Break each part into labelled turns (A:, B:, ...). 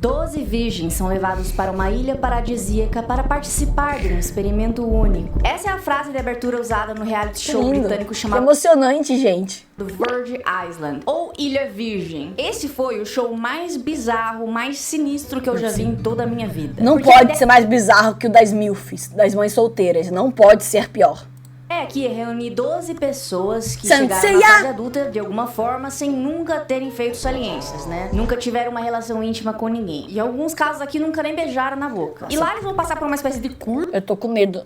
A: 12 virgens são levados para uma ilha paradisíaca para participar de um experimento único. Essa é a frase de abertura usada no reality show britânico chamado...
B: Que emocionante, gente.
A: Do Virgin Island, ou Ilha Virgem. Esse foi o show mais bizarro, mais sinistro que eu já vi em toda a minha vida.
B: Não pode ser mais bizarro que o das MILFs, das mães solteiras. Não pode ser pior.
A: É que reunir 12 pessoas que chegaram na fase adulta de alguma forma sem nunca terem feito saliências, né? Nunca tiveram uma relação íntima com ninguém. E alguns casos aqui nunca nem beijaram na boca. E lá eles vão passar por uma espécie de curso.
B: Eu tô com medo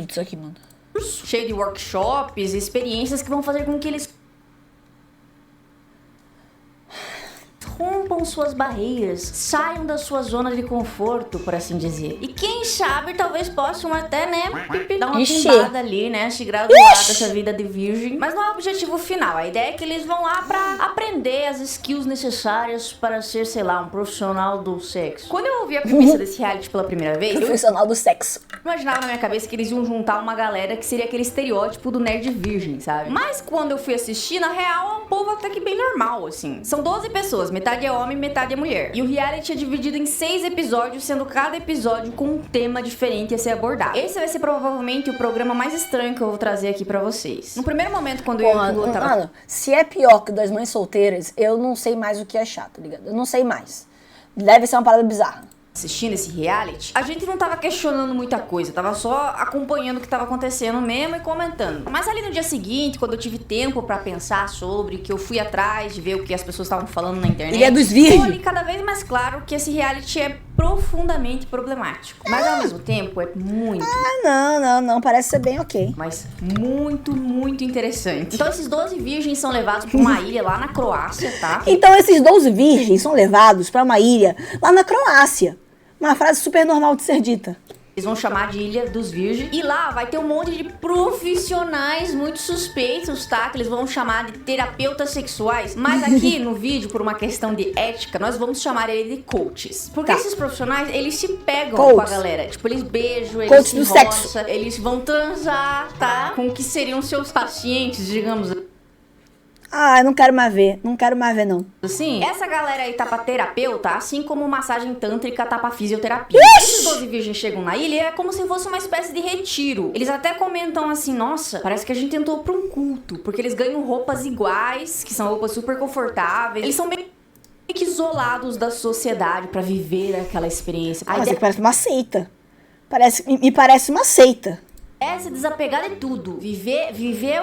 B: disso aqui, mano.
A: Cheio de workshops e experiências que vão fazer com que eles rompam suas barreiras, saiam da sua zona de conforto, por assim dizer. E quem sabe, talvez possam até, né, dar uma pimbada ali, né, se graduar dessa vida de virgem. Mas não é o objetivo final. A ideia é que eles vão lá pra aprender as skills necessárias para ser, sei lá, um profissional do sexo. Quando eu ouvi a premissa desse reality pela primeira vez,
B: profissional do sexo,
A: imaginava na minha cabeça que eles iam juntar uma galera que seria aquele estereótipo do nerd virgem, sabe? Mas quando eu fui assistir, na real, é um povo até que bem normal, assim. São 12 pessoas, metade é homem, metade é mulher. E o reality é dividido em 6 episódios, sendo cada episódio com um tema diferente a ser abordado. Esse vai ser provavelmente o programa mais estranho que eu vou trazer aqui pra vocês. No primeiro momento, quando eu e o Lu tava...
B: Mano, se é pior que o das mães solteiras, eu não sei mais o que achar, tá ligado? Eu não sei mais. Deve ser uma parada bizarra.
A: Assistindo esse reality, a gente não tava questionando muita coisa, tava só acompanhando o que tava acontecendo mesmo e comentando. Mas ali no dia seguinte, quando eu tive tempo pra pensar sobre, que eu fui atrás de ver o que as pessoas estavam falando na internet,
B: ele é dos virgens.
A: ficou ali cada vez mais claro que esse reality é profundamente problemático. Mas ao mesmo tempo é muito...
B: não, parece ser bem ok.
A: Mas muito, muito interessante. Então esses 12 virgens são levados pra uma ilha lá na Croácia, tá?
B: Então esses 12 virgens são levados pra uma ilha lá na Croácia. Uma frase super normal de ser dita.
A: Eles vão chamar de Ilha dos Virgens. E lá vai ter um monte de profissionais muito suspeitos, tá? Que eles vão chamar de terapeutas sexuais. Mas aqui no vídeo, por uma questão de ética, nós vamos chamar ele de coaches. Porque esses profissionais, eles se pegam com a galera. Tipo, eles beijam, eles se roçam, eles vão transar, tá? Com o que seriam seus pacientes, digamos assim.
B: Ah, eu não quero mais ver, não.
A: Sim, essa galera aí tá pra terapeuta, assim como massagem tântrica tá pra fisioterapia. Esses 12 virgens chegam na ilha, é como se fosse uma espécie de retiro. Eles até comentam assim, nossa, parece que a gente entrou pra um culto, porque eles ganham roupas iguais, que são roupas super confortáveis. Eles são meio que isolados da sociedade pra viver aquela experiência.
B: Mas parece uma seita. Me parece uma seita.
A: É se desapegar de tudo. Viver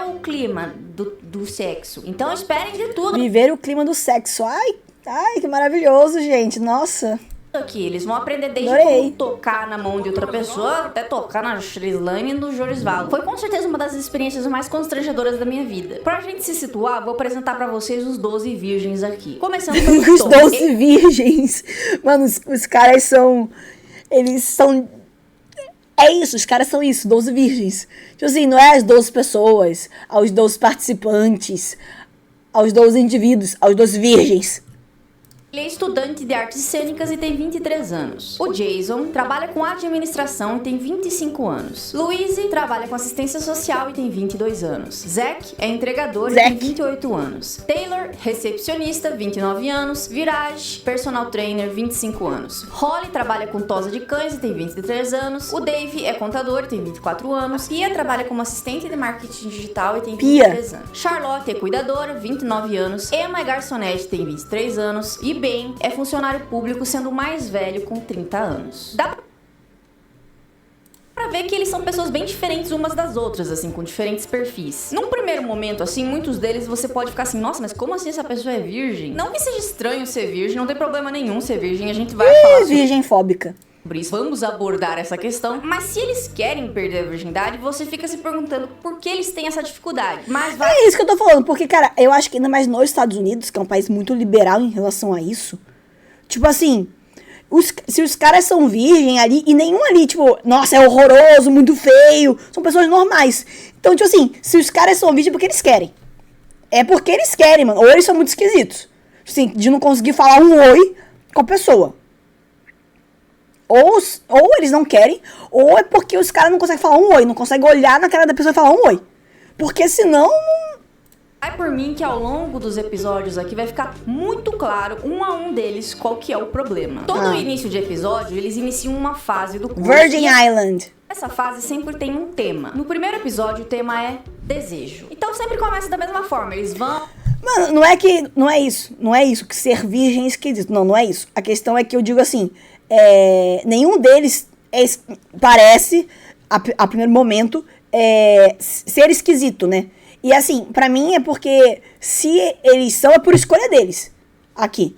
A: o clima do sexo. Então esperem de tudo.
B: Viver o clima do sexo. Ai, que maravilhoso, gente. Nossa.
A: Aqui, eles vão aprender desde como tocar na mão de outra pessoa até tocar na Shrislane e no Jorisvalo. Foi com certeza uma das experiências mais constrangedoras da minha vida. Pra gente se situar, vou apresentar pra vocês os 12 virgens aqui. Começando pelo
B: Os 12 virgens. Mano, os caras são... Eles são... É isso, os caras são isso, 12 virgens. Tipo assim, não é as 12 pessoas, aos 12 participantes, aos 12 indivíduos, aos 12 virgens.
A: Ele é estudante de artes cênicas e tem 23 anos. O Jason trabalha com administração e tem 25 anos. Louise trabalha com assistência social e tem 22 anos. Zack é entregador e tem 28 anos. Taylor, recepcionista, 29 anos. Viraj, personal trainer, 25 anos. Holly trabalha com tosa de cães e tem 23 anos. O Dave é contador e tem 24 anos. Pia trabalha como assistente de marketing digital e tem 23 anos. Charlotte é cuidadora, 29 anos. Emma é garçonete, tem 23 anos. E Ben é funcionário público, sendo o mais velho com 30 anos. Dá pra ver que eles são pessoas bem diferentes umas das outras, assim, com diferentes perfis. Num primeiro momento, assim, muitos deles você pode ficar assim, nossa, mas como assim essa pessoa é virgem? Não que seja estranho ser virgem, não tem problema nenhum ser virgem, a gente vai falar sobre...
B: virgem fóbica.
A: Vamos abordar essa questão, mas se eles querem perder a virgindade, você fica se perguntando por que eles têm essa dificuldade. Mas
B: é isso que eu tô falando, porque, cara, eu acho que ainda mais nos Estados Unidos, que é um país muito liberal em relação a isso, tipo assim, se os caras são virgem ali, e nenhum ali, tipo, nossa, é horroroso, muito feio, são pessoas normais. Então, tipo assim, se os caras são virgem é porque eles querem. É porque eles querem, mano, ou eles são muito esquisitos. Assim, de não conseguir falar um oi com a pessoa. Ou eles não querem, ou é porque os caras não conseguem falar um oi, não conseguem olhar na cara da pessoa e falar um oi. Porque senão...
A: Vai por mim que ao longo dos episódios aqui vai ficar muito claro, um a um deles, qual que é o problema. Todo início de episódio, eles iniciam uma fase do curso.
B: Virgin Island.
A: Essa fase sempre tem um tema. No primeiro episódio, o tema é desejo. Então sempre começa da mesma forma, eles vão...
B: Mano, não é isso, que ser virgem é esquisito. Não é isso. A questão é que eu digo assim, nenhum deles parece, a primeiro momento, ser esquisito, né? E assim, pra mim é porque se eles são, é por escolha deles, aqui.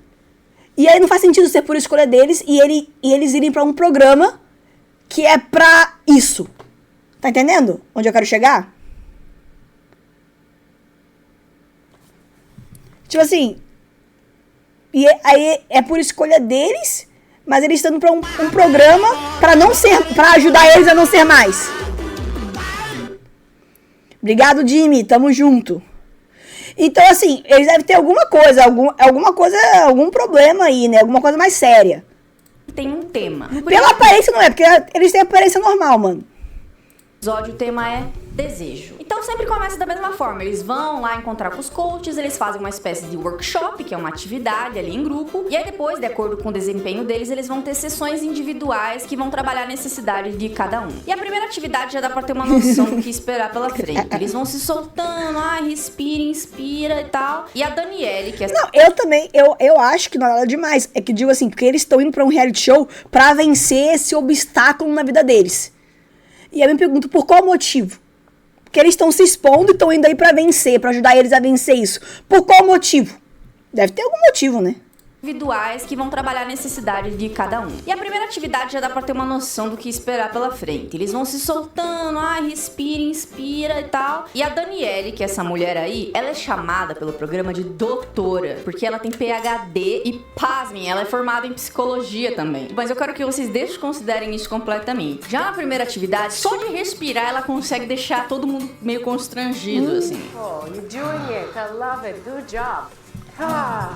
B: E aí não faz sentido ser por escolha deles e eles irem pra um programa que é pra isso. Tá entendendo onde eu quero chegar? Tipo assim, e aí é por escolha deles, mas eles estão pra um programa pra ajudar eles a não ser mais. Obrigado, Jimmy. Tamo junto. Então, assim, eles devem ter alguma coisa, algum problema aí, né? Alguma coisa mais séria.
A: Tem um tema.
B: Pela aparência não é, porque eles têm aparência normal, mano.
A: O tema é desejo. Então sempre começa da mesma forma. Eles vão lá encontrar com os coaches, eles fazem uma espécie de workshop, que é uma atividade ali em grupo. E aí depois, de acordo com o desempenho deles, eles vão ter sessões individuais que vão trabalhar a necessidade de cada um. E a primeira atividade já dá pra ter uma noção do que esperar pela frente. Eles vão se soltando, respira, inspira e tal. E a Daniele, que é...
B: Não, eu também, eu acho que não é nada demais. É que digo assim, porque eles estão indo pra um reality show pra vencer esse obstáculo na vida deles. E eu me pergunto, por qual motivo? Porque eles estão se expondo e estão indo aí pra vencer, pra ajudar eles a vencer isso. Por qual motivo? Deve ter algum motivo, né?
A: Individuais que vão trabalhar a necessidade de cada um. E a primeira atividade já dá pra ter uma noção do que esperar pela frente. Eles vão se soltando, respira, inspira e tal. E a Daniele, que é essa mulher aí, ela é chamada pelo programa de doutora, porque ela tem PhD e, pasmem, ela é formada em psicologia também. Mas eu quero que vocês desconsiderem isso completamente. Já na primeira atividade, só de respirar, ela consegue deixar todo mundo meio constrangido, assim.
C: Oh, you're doing it. I love it. Good job.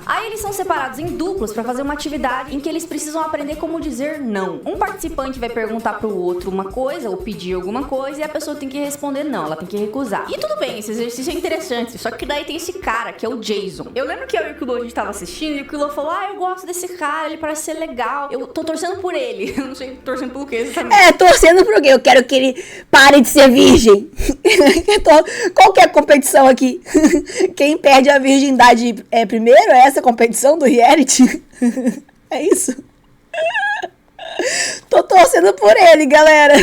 A: Aí eles são separados em duplas pra fazer uma atividade em que eles precisam aprender como dizer não. Um participante vai perguntar pro outro uma coisa ou pedir alguma coisa e a pessoa tem que responder não, ela tem que recusar. E tudo bem, esse exercício é interessante, só que daí tem esse cara que é o Jason. Eu lembro que eu e o Kilo a gente tava assistindo e o Kilo falou, eu gosto desse cara, ele parece ser legal, eu tô torcendo por ele. Eu não sei torcendo pelo que exatamente.
B: Torcendo por quê? Eu quero que ele pare de ser virgem. Qual que é a competição aqui? Quem perde a virgindade primeiro? É essa competição do reality? É isso? Tô torcendo por ele, galera.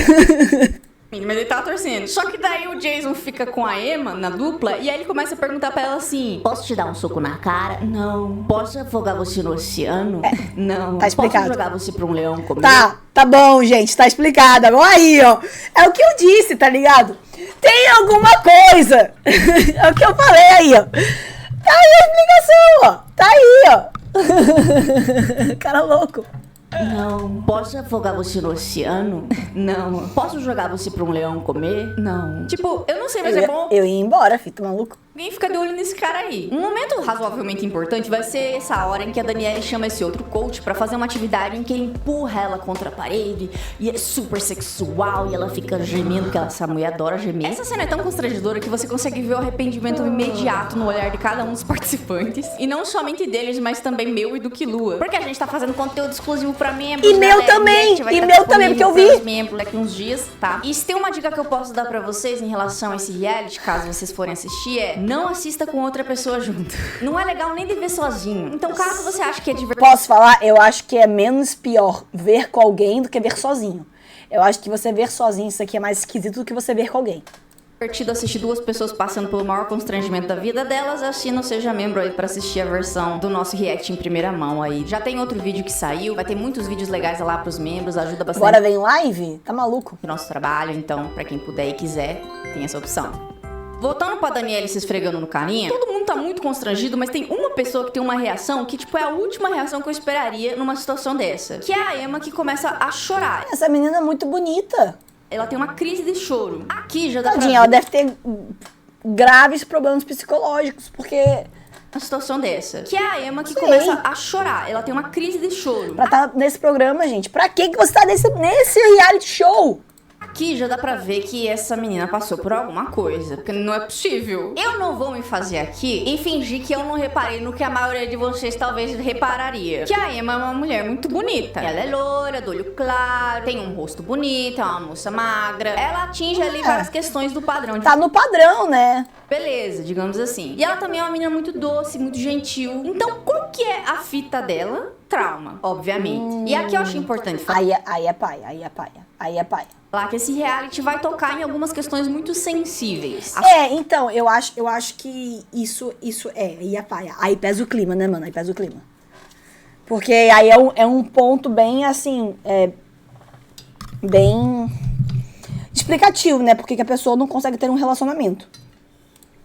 A: Mas ele tá torcendo. Só que daí o Jason fica com a Emma na dupla e aí ele começa a perguntar pra ela assim: posso te dar um soco na cara? Não. Posso afogar você no oceano? Não.
B: Tá explicado.
A: Posso jogar você pra um leão comigo?
B: Tá bom, gente, tá explicado. Agora aí, ó. É o que eu disse, tá ligado? Tem alguma coisa. É o que eu falei aí, ó. Tá aí a explicação, ó. Tá aí, ó. Cara louco.
A: Não. Posso afogar você no oceano? Não. Posso jogar você pra um leão comer? Não. Tipo, eu não sei, mas é bom.
B: Eu ia embora, filho, tá maluco?
A: Alguém fica de olho nesse cara aí. Um momento razoavelmente importante vai ser essa hora em que a Daniele chama esse outro coach pra fazer uma atividade em que ele empurra ela contra a parede e é super sexual e ela fica gemendo, porque essa mulher adora gemer. Essa cena é tão constrangedora que você consegue ver o arrependimento imediato no olhar de cada um dos participantes. E não somente deles, mas também meu e do Kilua. Porque a gente tá fazendo conteúdo exclusivo pra membros.
B: E meu também, porque eu vi.
A: Membros daqui uns dias, tá? E se tem uma dica que eu posso dar pra vocês em relação a esse reality, caso vocês forem assistir, não assista com outra pessoa junto. Não é legal nem de ver sozinho. Então, caso você ache que é divertido...
B: Posso falar? Eu acho que é menos pior ver com alguém do que ver sozinho. Eu acho que você ver sozinho, isso aqui é mais esquisito do que você ver com alguém.
A: Divertido assistir duas pessoas passando pelo maior constrangimento da vida delas, assina ou seja membro aí pra assistir a versão do nosso react em primeira mão aí. Já tem outro vídeo que saiu, vai ter muitos vídeos legais lá pros membros, ajuda bastante.
B: Agora vem live? Tá maluco?
A: O nosso trabalho, então, pra quem puder e quiser, tem essa opção. Voltando pra Daniele se esfregando no carinha, todo mundo tá muito constrangido, mas tem uma pessoa que tem uma reação que, tipo, é a última reação que eu esperaria numa situação dessa. Que é a Emma, que começa a chorar.
B: Essa menina é muito bonita.
A: Ela tem uma crise de choro. Aqui já dá
B: Tadinha,
A: pra...
B: ela deve ter graves problemas psicológicos, porque...
A: Uma situação dessa. Que é a Emma que começa a chorar. Ela tem uma crise de choro.
B: Pra estar nesse programa, gente. Pra que você tá nesse reality show?
A: Aqui já dá pra ver que essa menina passou por alguma coisa, porque não é possível. Eu não vou me fazer aqui e fingir que eu não reparei no que a maioria de vocês talvez repararia. Que a Emma é uma mulher muito bonita. Ela é loura, do olho claro, tem um rosto bonito, é uma moça magra. Ela atinge ali várias questões do padrão.
B: Tá no padrão, né?
A: Beleza, digamos assim. E ela também é uma menina muito doce, muito gentil. Então, qual que é a fita dela? Trauma, obviamente. E aqui eu acho importante falar.
B: Aí é paia.
A: Falar que esse reality vai tocar em algumas questões muito sensíveis.
B: Então, eu acho que isso aí é paia. Aí pesa o clima, né, mano? Aí pesa o clima. Porque aí é um ponto bem, assim, bem explicativo, né? Porque que a pessoa não consegue ter um relacionamento.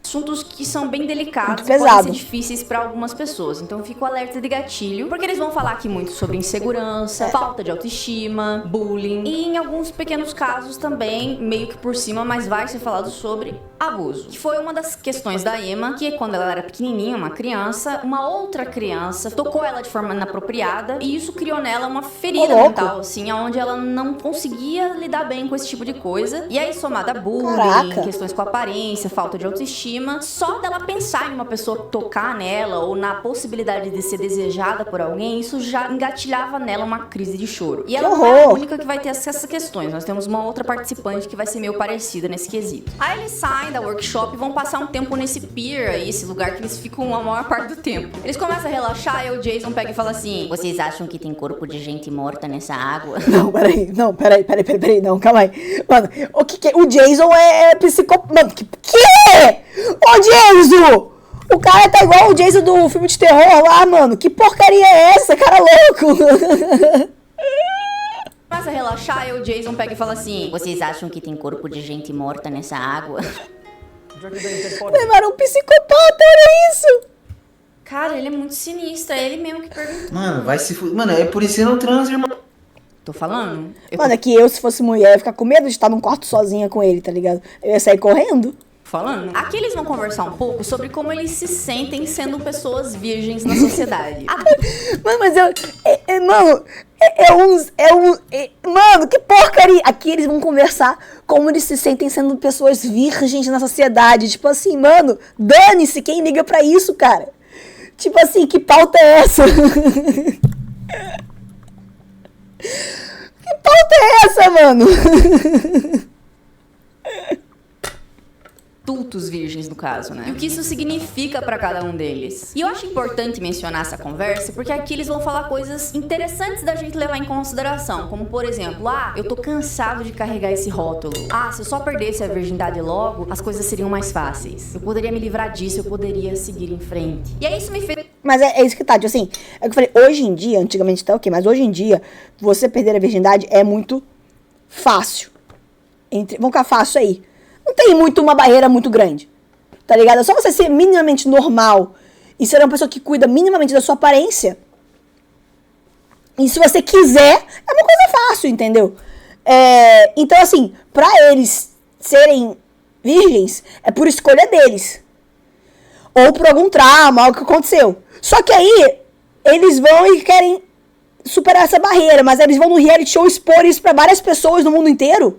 A: Assuntos que são bem delicados,
B: muito
A: podem ser
B: pesado.
A: difíceis pra algumas pessoas. Então eu fico alerta de gatilho, porque eles vão falar aqui muito sobre insegurança, falta de autoestima, bullying e em alguns pequenos casos também, meio que por cima, mas vai ser falado sobre abuso. Que foi uma das questões da Emma, que quando ela era pequenininha, uma criança, uma outra criança tocou ela de forma inapropriada e isso criou nela uma ferida mental, assim, onde ela não conseguia lidar bem com esse tipo de coisa. E aí, somada a bullying, questões com aparência, falta de autoestima, só dela pensar em uma pessoa tocar nela ou na possibilidade de ser desejada por alguém, isso já engatilhava nela uma crise de choro. E ela não é a única que vai ter essas questões. Nós temos uma outra participante que vai ser meio parecida nesse quesito. Aí eles saem da workshop e vão passar um tempo nesse pier aí, esse lugar que eles ficam a maior parte do tempo. Eles começam a relaxar e o Jason pega e fala assim: vocês acham que tem corpo de gente morta nessa água?
B: Não, peraí, não, calma aí. Mano, o Jason é psicopata. Mano, que? Ô, Jason! O cara tá igual o Jason do filme de terror lá, mano. Que porcaria é essa, cara louco?
A: Começa a relaxar e o Jason pega e fala assim: vocês acham que tem corpo de gente morta nessa água?
B: Levaram um psicopata, era isso?
A: Cara, ele é muito sinistro, é ele mesmo que perguntou.
D: Mano, vai se fuder. Mano, é por isso que não transa, irmão.
A: Tô falando?
B: Mano, é que eu, se fosse mulher, ia ficar com medo de estar num quarto sozinha com ele, tá ligado? Eu ia sair correndo.
A: Falando. Aqui eles vão conversar um pouco sobre como eles se sentem sendo pessoas virgens na sociedade.
B: Mano, mas mano, que porcaria! Aqui eles vão conversar como eles se sentem sendo pessoas virgens na sociedade. Tipo assim, mano, dane-se quem liga pra isso, cara. Tipo assim, que pauta é essa? Que pauta é essa, mano?
A: Adultos virgens, no caso, né? E o que isso significa pra cada um deles. E eu acho importante mencionar essa conversa, porque aqui eles vão falar coisas interessantes da gente levar em consideração. Como, por exemplo, eu tô cansado de carregar esse rótulo. Se eu só perdesse a virgindade logo, as coisas seriam mais fáceis. Eu poderia me livrar disso, eu poderia seguir em frente. E aí isso me fez...
B: Mas é isso que tá, tipo assim, é que eu falei, hoje em dia, antigamente tá ok, mas hoje em dia, você perder a virgindade é muito fácil. Vamos ficar fácil aí. Não tem uma barreira muito grande, tá ligado? É só você ser minimamente normal e ser uma pessoa que cuida minimamente da sua aparência. E se você quiser, é uma coisa fácil, entendeu? Então, assim, pra eles serem virgens, é por escolha deles. Ou por algum trauma, algo que aconteceu. Só que aí, eles vão e querem superar essa barreira, mas eles vão no reality show expor isso pra várias pessoas no mundo inteiro.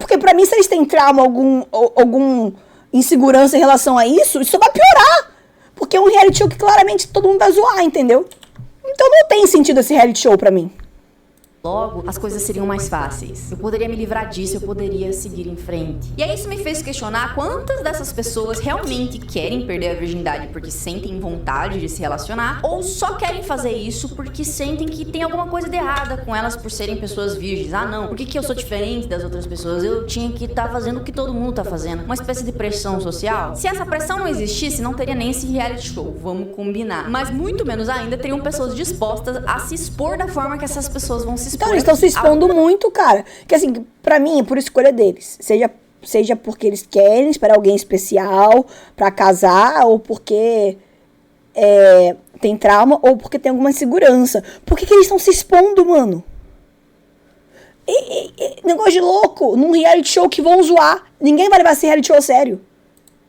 B: Porque pra mim, se eles têm trauma, algum insegurança em relação a isso vai piorar. Porque é um reality show que claramente todo mundo vai zoar, entendeu? Então não tem sentido esse reality show pra mim.
A: Logo, as coisas seriam mais fáceis. Eu poderia me livrar disso, eu poderia seguir em frente. E aí isso me fez questionar quantas dessas pessoas realmente querem perder a virgindade porque sentem vontade de se relacionar, ou só querem fazer isso porque sentem que tem alguma coisa de errada com elas por serem pessoas virgens. Não, por que eu sou diferente das outras pessoas? Eu tinha que estar fazendo o que todo mundo tá fazendo. Uma espécie de pressão social. Se essa pressão não existisse, não teria nem esse reality show, vamos combinar. Mas muito menos ainda teriam pessoas dispostas a se expor da forma que essas pessoas vão se expor.
B: Então, eles estão se expondo muito, cara. Que assim, pra mim, é por escolha deles. Seja porque eles querem esperar alguém especial pra casar, ou porque tem trauma, ou porque tem alguma insegurança. Por que eles estão se expondo, mano? Negócio de louco. Num reality show que vão zoar. Ninguém vai levar esse reality show a sério.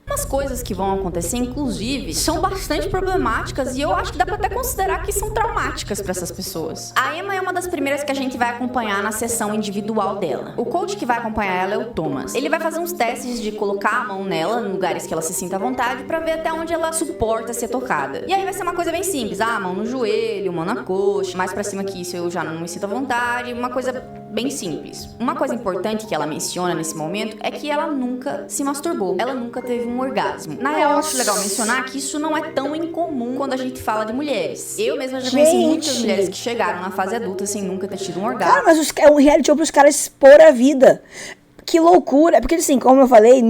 A: Umas coisas que vão acontecer, inclusive, são bastante problemáticas e eu acho que dá pra até considerar que são traumáticas pra essas pessoas. A Emma é uma das primeiras que a gente vai acompanhar na sessão individual dela. O coach que vai acompanhar ela é o Thomas. Ele vai fazer uns testes de colocar a mão nela, em lugares que ela se sinta à vontade, pra ver até onde ela suporta ser tocada. E aí vai ser uma coisa bem simples. Mão no joelho, mão na coxa, mais pra cima que isso eu já não me sinto à vontade, uma coisa bem simples. Uma coisa importante que ela menciona nesse momento é que ela nunca se masturbou. Ela nunca teve um orgasmo. Na real, eu acho legal mencionar que isso não é tão incomum quando a gente fala de mulheres. Eu mesma já conheci muitas mulheres que chegaram na fase adulta sem nunca ter tido um orgasmo.
B: Cara, mas é um reality show pros caras expor a vida. Que loucura. Porque assim, como eu falei,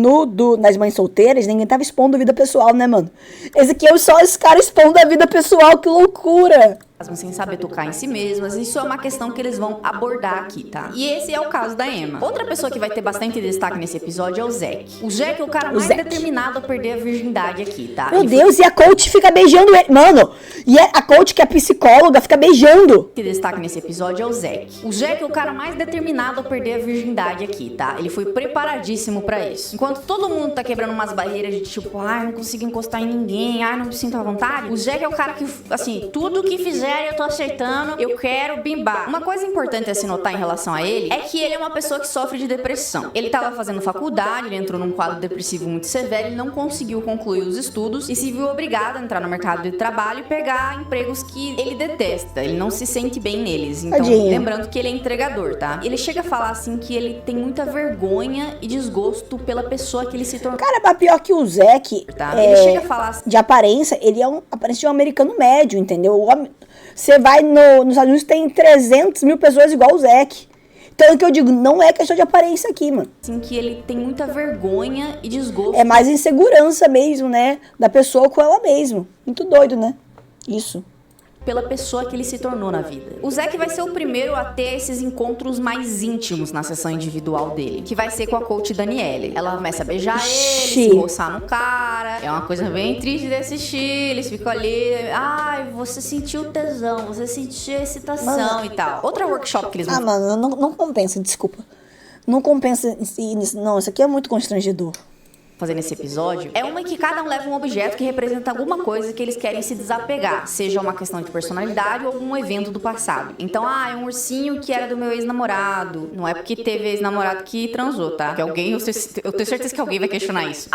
B: nas mães solteiras, ninguém tava expondo a vida pessoal, né, mano? Esse aqui é só esse cara expondo a vida pessoal, que loucura.
A: Sem saber tocar em si mesmas, isso é uma questão que eles vão abordar aqui, tá? E esse é o caso da Emma. Outra pessoa que vai ter bastante destaque nesse episódio é o Zack. O Zack é o cara mais determinado a perder a virgindade aqui, tá?
B: Meu Deus, e a coach fica beijando ele. Mano, e a coach, que é psicóloga, fica beijando.
A: Que destaque nesse episódio é o Zack. O Zack é o cara mais determinado a perder a virgindade aqui, tá? Ele foi preparadíssimo pra isso. Enquanto todo mundo tá quebrando umas barreiras de tipo, não consigo encostar em ninguém, não me sinto à vontade, o Zack é o cara que, assim, tudo que fizer eu tô acertando, eu quero bimbar. Uma coisa importante a se notar em relação a ele é que ele é uma pessoa que sofre de depressão. Ele tava fazendo faculdade, ele entrou num quadro depressivo muito severo, ele não conseguiu concluir os estudos e se viu obrigado a entrar no mercado de trabalho e pegar empregos que ele detesta, ele não se sente bem neles. Então, lembrando que ele é entregador, tá? Ele chega a falar assim que ele tem muita vergonha e desgosto pela pessoa que ele se tornou.
B: Cara, mas pior que o Zack,
A: tá? Ele chega a falar assim,
B: de aparência, ele é aparência de um americano médio, entendeu? O homem, você vai nos Estados Unidos, tem 300 mil pessoas igual o Zack. Então, o que eu digo, não é questão de aparência aqui, mano.
A: Assim, que ele tem muita vergonha e desgosto.
B: É mais insegurança mesmo, né? Da pessoa com ela mesmo. Muito doido, né? Isso.
A: Pela pessoa que ele se tornou na vida. O Zack vai ser o primeiro a ter esses encontros mais íntimos na sessão individual dele, que vai ser com a coach Danielle. Ela começa a beijar ele, se roçar no cara. É uma coisa bem triste de assistir. Eles ficam ali, você sentiu tesão, você sentiu excitação e tal. Outra workshop que eles vão...
B: mano, não compensa, desculpa. Não compensa, não, isso aqui é muito constrangedor.
A: Fazer nesse episódio é uma em que cada um leva um objeto que representa alguma coisa que eles querem se desapegar, seja uma questão de personalidade ou algum evento do passado. Então, é um ursinho que era do meu ex-namorado. Não é porque teve ex-namorado que transou, tá? Que alguém, eu tenho certeza que alguém vai questionar isso.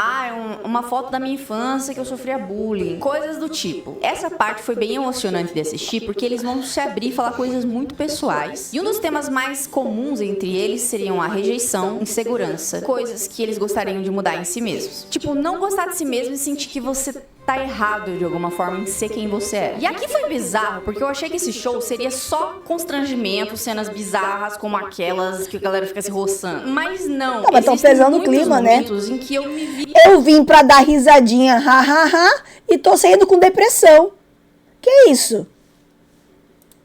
A: Uma foto da minha infância que eu sofria bullying. Coisas do tipo. Essa parte foi bem emocionante de assistir porque eles vão se abrir e falar coisas muito pessoais. E um dos temas mais comuns entre eles seriam a rejeição, insegurança, coisas que eles gostariam de mudar em si mesmos. Tipo, não gostar de si mesmo e sentir que você tá errado de alguma forma em ser quem você é. E aqui foi bizarro, porque eu achei que esse show seria só constrangimento, cenas bizarras como aquelas que a galera fica se roçando. Mas não.
B: Mas tão pesando o clima, né?
A: Em que eu me vi...
B: Eu vim pra dar risadinha, e tô saindo com depressão. Que isso?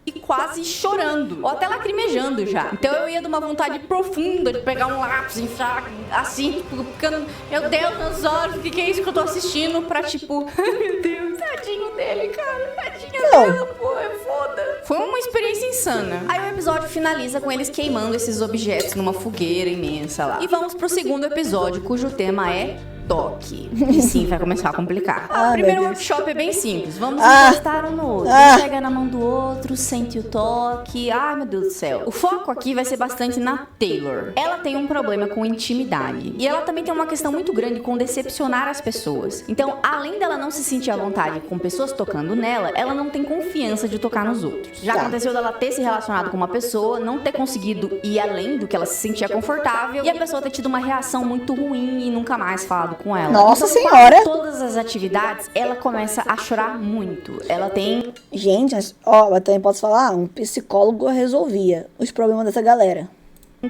A: E quase chorando, ou até lacrimejando já. Então eu ia de uma vontade profunda de pegar um lápis e enfiar assim, tipo, ficando, meu Deus, meus olhos, o que é isso que eu tô assistindo? Pra tipo, meu Deus, tadinho dele, cara, tadinho dela, pô, é foda. Foi uma experiência insana. Aí o episódio finaliza com eles queimando esses objetos numa fogueira imensa lá. E vamos pro segundo episódio, cujo tema é toque. E sim, vai começar a complicar. O primeiro workshop é bem simples. Vamos encostar um no outro. Pega na mão do outro, sente o toque. Ai, meu Deus do céu. O foco aqui vai ser bastante na Taylor. Ela tem um problema com intimidade. E ela também tem uma questão muito grande com decepcionar as pessoas. Então, além dela não se sentir à vontade com pessoas tocando nela, ela não tem confiança de tocar nos outros. Já aconteceu dela ter se relacionado com uma pessoa, não ter conseguido ir além do que ela se sentia confortável, e a pessoa ter tido uma reação muito ruim e nunca mais falado com ela.
B: Nossa
A: então,
B: senhora!
A: Todas as atividades, ela começa a chorar muito. Ela tem...
B: Gente, eu também posso falar, um psicólogo resolvia os problemas dessa galera.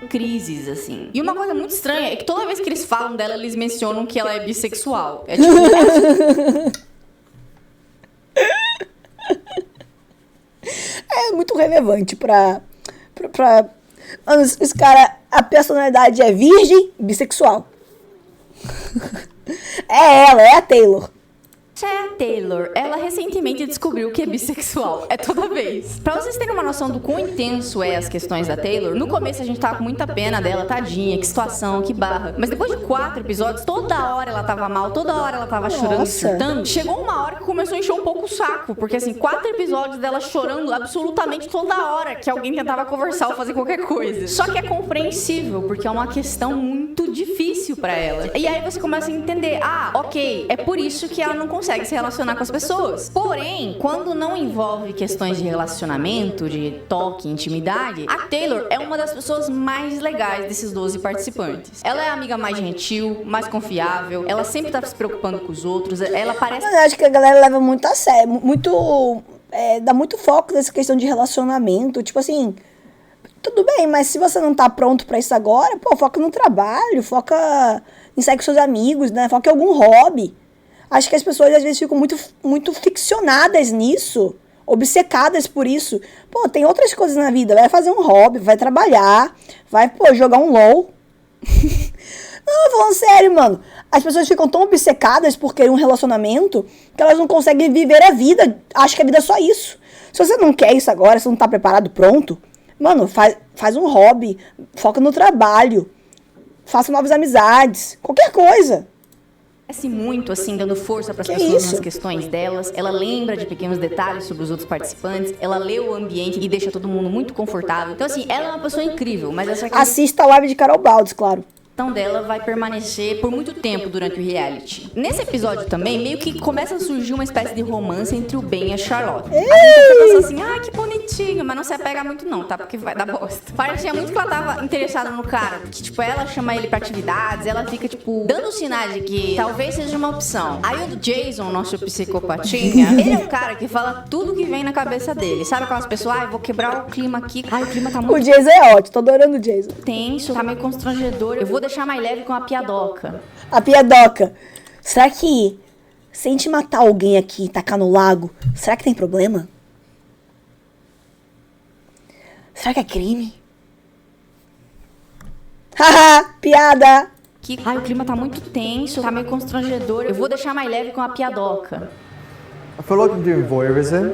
A: Crises, assim. E uma coisa muito estranha é que toda vez que eles falam dela, eles mencionam que ela é bissexual. É tipo...
B: É muito relevante pra... Os caras, a personalidade é virgem, bissexual. É ela, é a Taylor.
A: É a Taylor, ela recentemente descobriu que é bissexual. É toda vez. Pra vocês terem uma noção do quão intenso é as questões da Taylor, no começo a gente tava com muita pena dela, tadinha, que situação, que barra. Mas depois de 4 episódios, toda hora ela tava mal, toda hora ela tava chorando e surtando. Chegou uma hora que começou a encher um pouco o saco, porque assim, 4 episódios dela chorando absolutamente toda hora que alguém tentava conversar ou fazer qualquer coisa. Só que é compreensível, porque é uma questão muito difícil pra ela. E aí você começa a entender, ok, é por isso que ela não consegue se relacionar com as pessoas. Porém, quando não envolve questões de relacionamento, de toque, intimidade, a Taylor é uma das pessoas mais legais desses 12 participantes. Ela é a amiga mais gentil, mais confiável, ela sempre tá se preocupando com os outros, ela parece...
B: Eu acho que a galera leva muito a sério, dá muito foco nessa questão de relacionamento, tipo assim, tudo bem, mas se você não tá pronto pra isso agora, foca no trabalho, foca em sair com seus amigos, né, foca em algum hobby. Acho que as pessoas às vezes ficam muito ficcionadas nisso, obcecadas por isso. Tem outras coisas na vida, vai fazer um hobby, vai trabalhar, vai, jogar um LOL. Não, falando sério, mano. As pessoas ficam tão obcecadas por querer um relacionamento que elas não conseguem viver a vida. Acho que a vida é só isso. Se você não quer isso agora, se você não tá preparado, pronto, mano, faz um hobby, foca no trabalho, faça novas amizades, qualquer coisa.
A: Parece muito, assim, dando força para as pessoas nas questões delas. Ela lembra de pequenos detalhes sobre os outros participantes. Ela lê o ambiente e deixa todo mundo muito confortável. Então, assim, ela é uma pessoa incrível, mas essa questão...
B: Assista a live de Carol Baldes, claro.
A: Dela vai permanecer por muito tempo durante o reality. Nesse episódio também, meio que começa a surgir uma espécie de romance entre o Ben e a Charlotte. A gente até pensou assim, que bonitinho, mas não se apega muito não, tá? Porque vai dar bosta. Parecia muito que ela tava interessada no cara, que tipo, ela chama ele pra atividades, ela fica tipo, dando sinais de que talvez seja uma opção. Aí o Jason, nosso psicopatinha, ele é um cara que fala tudo que vem na cabeça dele. Sabe aquelas pessoas, eu vou quebrar o clima aqui. O clima tá muito...
B: O Jason é ótimo, tô adorando o Jason.
A: Tenso, tá meio constrangedor. Eu vou deixar mais leve com a piadoca.
B: A piadoca. Será que se a gente matar alguém aqui e tacar no lago, será que tem problema? Será que é crime? Haha, piada.
A: O clima tá muito tenso, tá meio constrangedor. Eu vou deixar mais leve com a piadoca.
E: I feel like I'm doing voyeurism.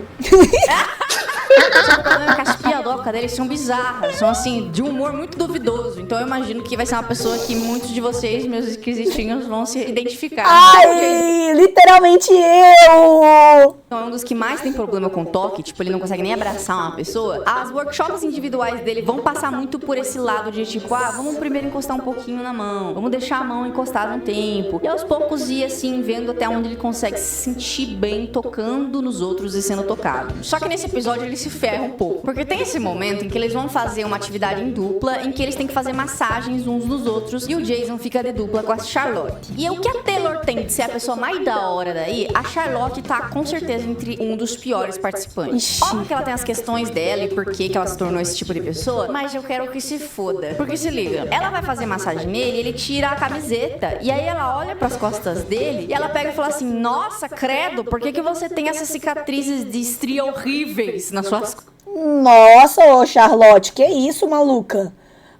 A: As piadocas deles são bizarras, são assim, de um humor muito duvidoso. Então eu imagino que vai ser uma pessoa que muitos de vocês, meus esquisitinhos, vão se identificar.
B: Ai, literalmente eu!
A: Então é um dos que mais tem problema com toque, tipo, ele não consegue nem abraçar uma pessoa. As workshops individuais dele vão passar muito por esse lado de tipo, vamos primeiro encostar um pouquinho na mão, vamos deixar a mão encostada um tempo. E aos poucos ir assim, vendo até onde ele consegue se sentir bem tocando nos outros e sendo tocado. Só que nesse episódio ele se ferra um pouco, porque tem esse momento em que eles vão fazer uma atividade em dupla, em que eles têm que fazer massagens uns nos outros, e o Jason fica de dupla com a Charlotte. E o que a Taylor tem de ser a pessoa mais da hora daí, a Charlotte tá com certeza entre um dos piores participantes. Óbvio que ela tem as questões dela e por que ela se tornou esse tipo de pessoa, mas eu quero que se foda. Porque se liga, ela vai fazer massagem nele, ele tira a camiseta, e aí ela olha pras costas dele, e ela pega e fala assim, nossa, credo, por que você tem essas cicatrizes de estria horríveis nas suas costas?
B: Nossa, ô Charlotte, que isso, maluca?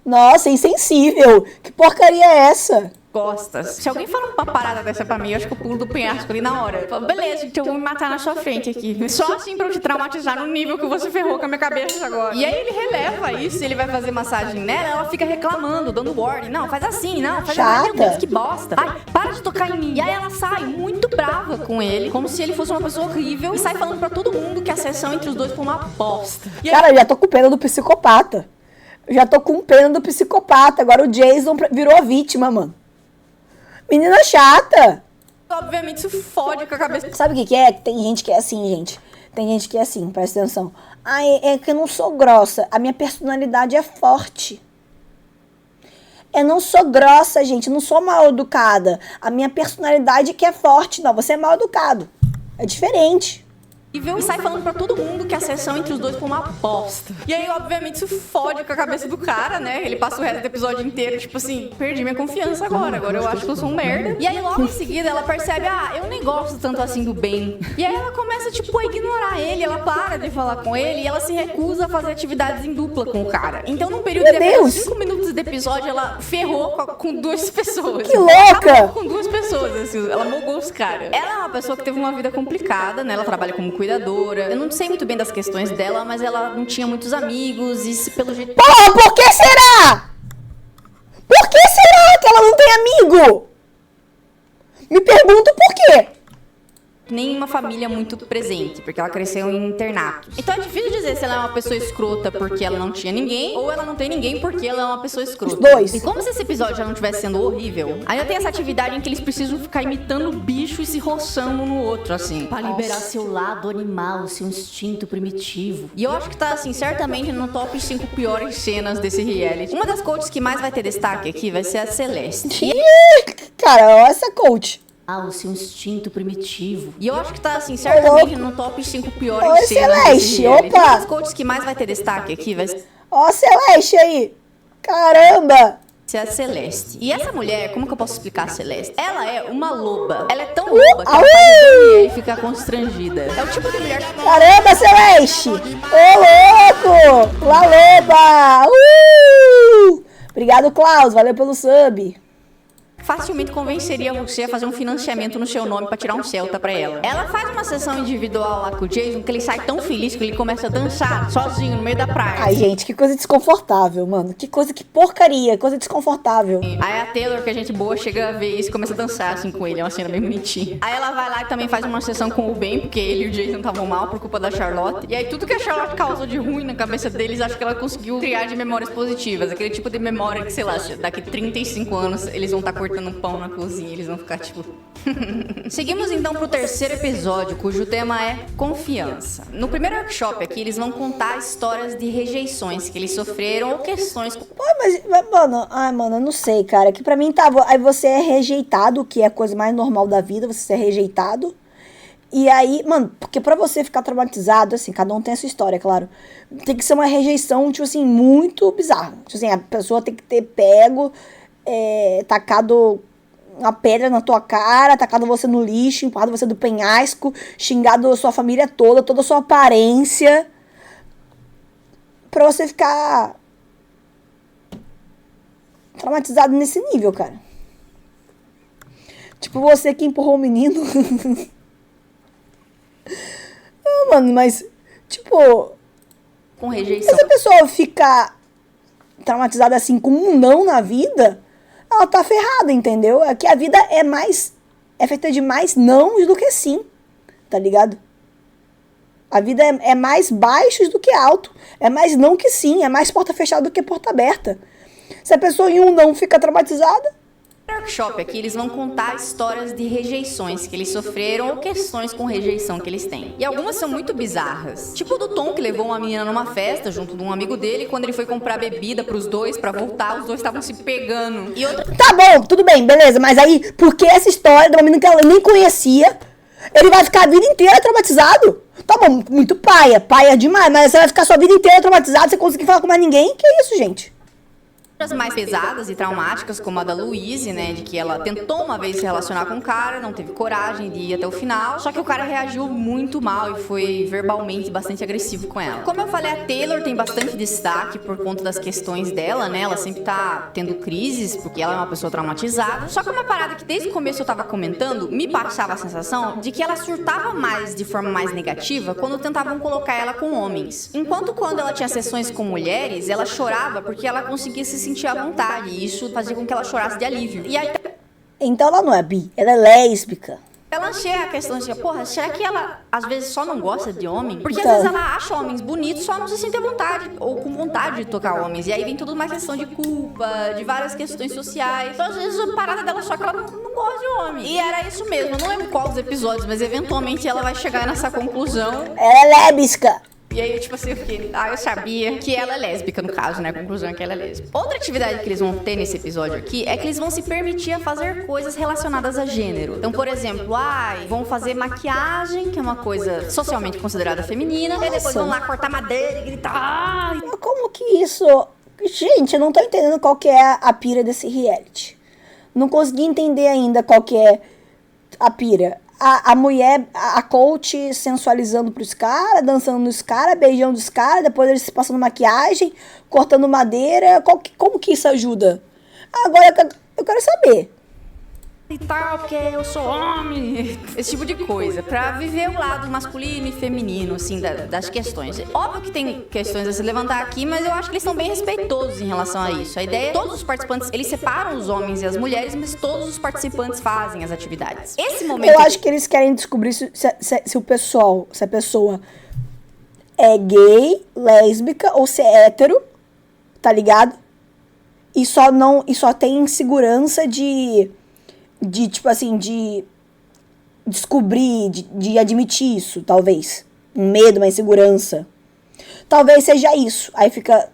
B: Nossa, insensível. Que porcaria é essa?
A: Costas. Se alguém fala uma parada dessa pra mim, eu acho que eu pulo do penhasco ali na hora. Eu falo, beleza, gente, eu vou me matar na sua frente aqui. Só assim pra eu te traumatizar no nível que você ferrou com a minha cabeça agora. E aí ele releva isso, ele vai fazer massagem nela, ela fica reclamando, dando warning. Não, faz assim, não, faz assim. Meu Deus, que bosta. Ai, para de tocar em mim. E aí ela sai muito brava com ele, como se ele fosse uma pessoa horrível, e sai falando pra todo mundo que a sessão entre os dois foi uma bosta. E
B: cara, eu já tô com pena do psicopata. Agora o Jason virou a vítima, mano. Menina chata.
A: Obviamente isso fode com a cabeça.
B: Sabe o que é? Tem gente que é assim, gente. Tem gente que é assim, presta atenção. É que eu não sou grossa. A minha personalidade é forte. Eu não sou grossa, gente. Eu não sou mal educada. A minha personalidade que é forte. Não, você é mal educado. É diferente.
A: E sai falando pra todo mundo que a sessão entre os dois foi uma bosta. E aí, obviamente, isso fode com a cabeça do cara, né? Ele passa o resto do episódio inteiro, tipo assim, perdi minha confiança agora eu acho que eu sou um merda. E aí, logo em seguida, ela percebe, eu nem gosto tanto assim do Ben. E aí ela começa, tipo, a ignorar ele, ela para de falar com ele e ela se recusa a fazer atividades em dupla com o cara. Então, num período de apenas 5 minutos de episódio, ela ferrou com 2 pessoas.
B: Que louca!
A: Ela com 2 pessoas, assim, ela mogou os caras. Ela é uma pessoa que teve uma vida complicada, né? Ela trabalha como cuidadora. Eu não sei muito bem das questões dela, mas ela não tinha muitos amigos e se pelo jeito...
B: Porra, por que será? Por que será que ela não tem amigo? Me pergunto por quê.
A: Nem uma família muito presente, porque ela cresceu em internato. Então é difícil dizer se ela é uma pessoa escrota porque ela não tinha ninguém, ou ela não tem ninguém porque ela é uma pessoa escrota.
B: Os dois.
A: E como se esse episódio já não estivesse sendo horrível, ainda tem essa atividade em que eles precisam ficar imitando o bicho e se roçando um no outro, assim. Pra liberar seu lado animal, seu instinto primitivo. E eu acho que tá, assim, certamente no top 5 piores cenas desse reality. Uma das coaches que mais vai ter destaque aqui vai ser a Celeste.
B: Cara, olha essa coach.
A: O seu instinto primitivo. E eu acho que tá, assim, certamente no top 5 piores
B: Oi,
A: cenas
B: Celeste,
A: desse reality.
B: opa!
A: Uma das coaches que mais vai ter destaque aqui vai
B: Ó a Celeste aí. Caramba.
A: ser a Celeste. E essa mulher, como que eu posso explicar a Celeste? Ela é uma loba. Ela é tão loba que ela faz a Daniele ficar constrangida. É o tipo de mulher que...
B: Caramba, Celeste. Ô, louco. La loba. Obrigado, Klaus. Valeu pelo sub.
A: facilmente convenceria você a fazer um financiamento no seu nome pra tirar um Celta pra ela. Ela faz uma sessão individual lá com o Jason que ele sai tão feliz que ele começa a dançar sozinho no meio da praia.
B: Ai, gente, que coisa desconfortável, mano. Que porcaria, coisa desconfortável.
A: Aí a Taylor, que é gente boa, chega a ver isso e começa a dançar assim com ele. É uma cena bem bonitinha. Aí ela vai lá e também faz uma sessão com o Ben, porque ele e o Jason estavam mal por culpa da Charlotte. E aí tudo que a Charlotte causou de ruim na cabeça deles, acho que ela conseguiu criar de memórias positivas. Aquele tipo de memória que, sei lá, daqui 35 anos eles vão estar cortando um pão na cozinha, eles vão ficar tipo... Seguimos então pro terceiro episódio, cujo tema é confiança. No primeiro workshop aqui, eles vão contar histórias de rejeições que eles sofreram ou questões...
B: Mano, eu não sei, cara. Que pra mim tava... Aí você é rejeitado, que é a coisa mais normal da vida, você ser rejeitado. E aí, mano, porque pra você ficar traumatizado, assim, cada um tem a sua história, claro. Tem que ser uma rejeição, tipo assim, muito bizarra. Tipo assim, a pessoa tem que ter pego, tacado uma pedra na tua cara, tacado você no lixo, empurrado você do penhasco, xingado a sua família toda a sua aparência. Pra você ficar traumatizado nesse nível, cara. Tipo, você que empurrou o menino. Não, mano, mas, tipo...
A: Com rejeição.
B: Se a pessoa ficar traumatizada assim com um não na vida, ela tá ferrada, entendeu? É que a vida é feita de mais nãos do que sim, tá ligado? A vida é mais baixos do que alto. É mais não que sim, é mais porta fechada do que porta aberta. Se a pessoa em um não fica traumatizada...
A: No workshop aqui, eles vão contar histórias de rejeições que eles sofreram ou questões com rejeição que eles têm. E algumas são muito bizarras. Tipo do Tom, que levou uma menina numa festa junto de um amigo dele, e quando ele foi comprar bebida pros dois, pra voltar, os dois estavam se pegando. E outra...
B: Tá bom, tudo bem, beleza. Mas aí, por que essa história de uma menina que ela nem conhecia, ele vai ficar a vida inteira traumatizado? Tá bom, muito paia demais, mas você vai ficar sua vida inteira traumatizado sem conseguir falar com mais ninguém? Que isso, gente?
A: mais pesadas e traumáticas, como a da Louise, né, de que ela tentou uma vez se relacionar com um cara, não teve coragem de ir até o final, só que o cara reagiu muito mal e foi verbalmente bastante agressivo com ela. Como eu falei, a Taylor tem bastante destaque por conta das questões dela, né, ela sempre tá tendo crises, porque ela é uma pessoa traumatizada, só que uma parada que desde o começo eu tava comentando, me passava a sensação de que ela surtava mais de forma mais negativa quando tentavam colocar ela com homens. Enquanto quando ela tinha sessões com mulheres, ela chorava porque ela conseguia se sentir à vontade, e isso fazia com que ela chorasse de alívio. E aí...
B: Então ela não é bi, ela é lésbica.
A: Ela chega a questão de, porra, será que ela às vezes só não gosta de homem? Porque
B: então...
A: às vezes ela acha homens bonitos, só não se sente à vontade, ou com vontade de tocar homens. E aí vem tudo uma questão de culpa, de várias questões sociais. Então às vezes a parada dela só que ela não gosta de homem. E era isso mesmo, eu não lembro qual dos episódios, mas eventualmente ela vai chegar nessa conclusão.
B: Ela é lésbica.
A: E aí, tipo assim, eu fiquei, eu sabia que ela é lésbica, no caso, né? A conclusão é que ela é lésbica. Outra atividade que eles vão ter nesse episódio aqui é que eles vão se permitir a fazer coisas relacionadas a gênero. Então, por exemplo, vão fazer maquiagem, que é uma coisa socialmente considerada feminina, e depois vão lá cortar madeira e gritar.
B: Mas como que isso... Gente, eu não tô entendendo qual que é a pira desse reality. Não consegui entender ainda qual que é a pira. A mulher, a coach sensualizando pros caras, dançando nos caras, beijando os caras, depois eles se passando maquiagem, cortando madeira. Como que isso ajuda? Agora eu quero saber.
A: E tal, porque eu sou homem, esse tipo de coisa, pra viver o lado masculino e feminino, assim, das questões. Óbvio que tem questões a se levantar aqui, mas eu acho que eles são bem respeitosos em relação a isso. A ideia é que todos os participantes, eles separam os homens e as mulheres, mas todos os participantes fazem as atividades. Esse momento...
B: Eu acho que eles querem descobrir se a pessoa é gay, lésbica ou se é hétero, tá ligado? E só tem insegurança de tipo assim, de descobrir, de admitir isso, talvez. Um medo, uma insegurança. Talvez seja isso. Aí fica...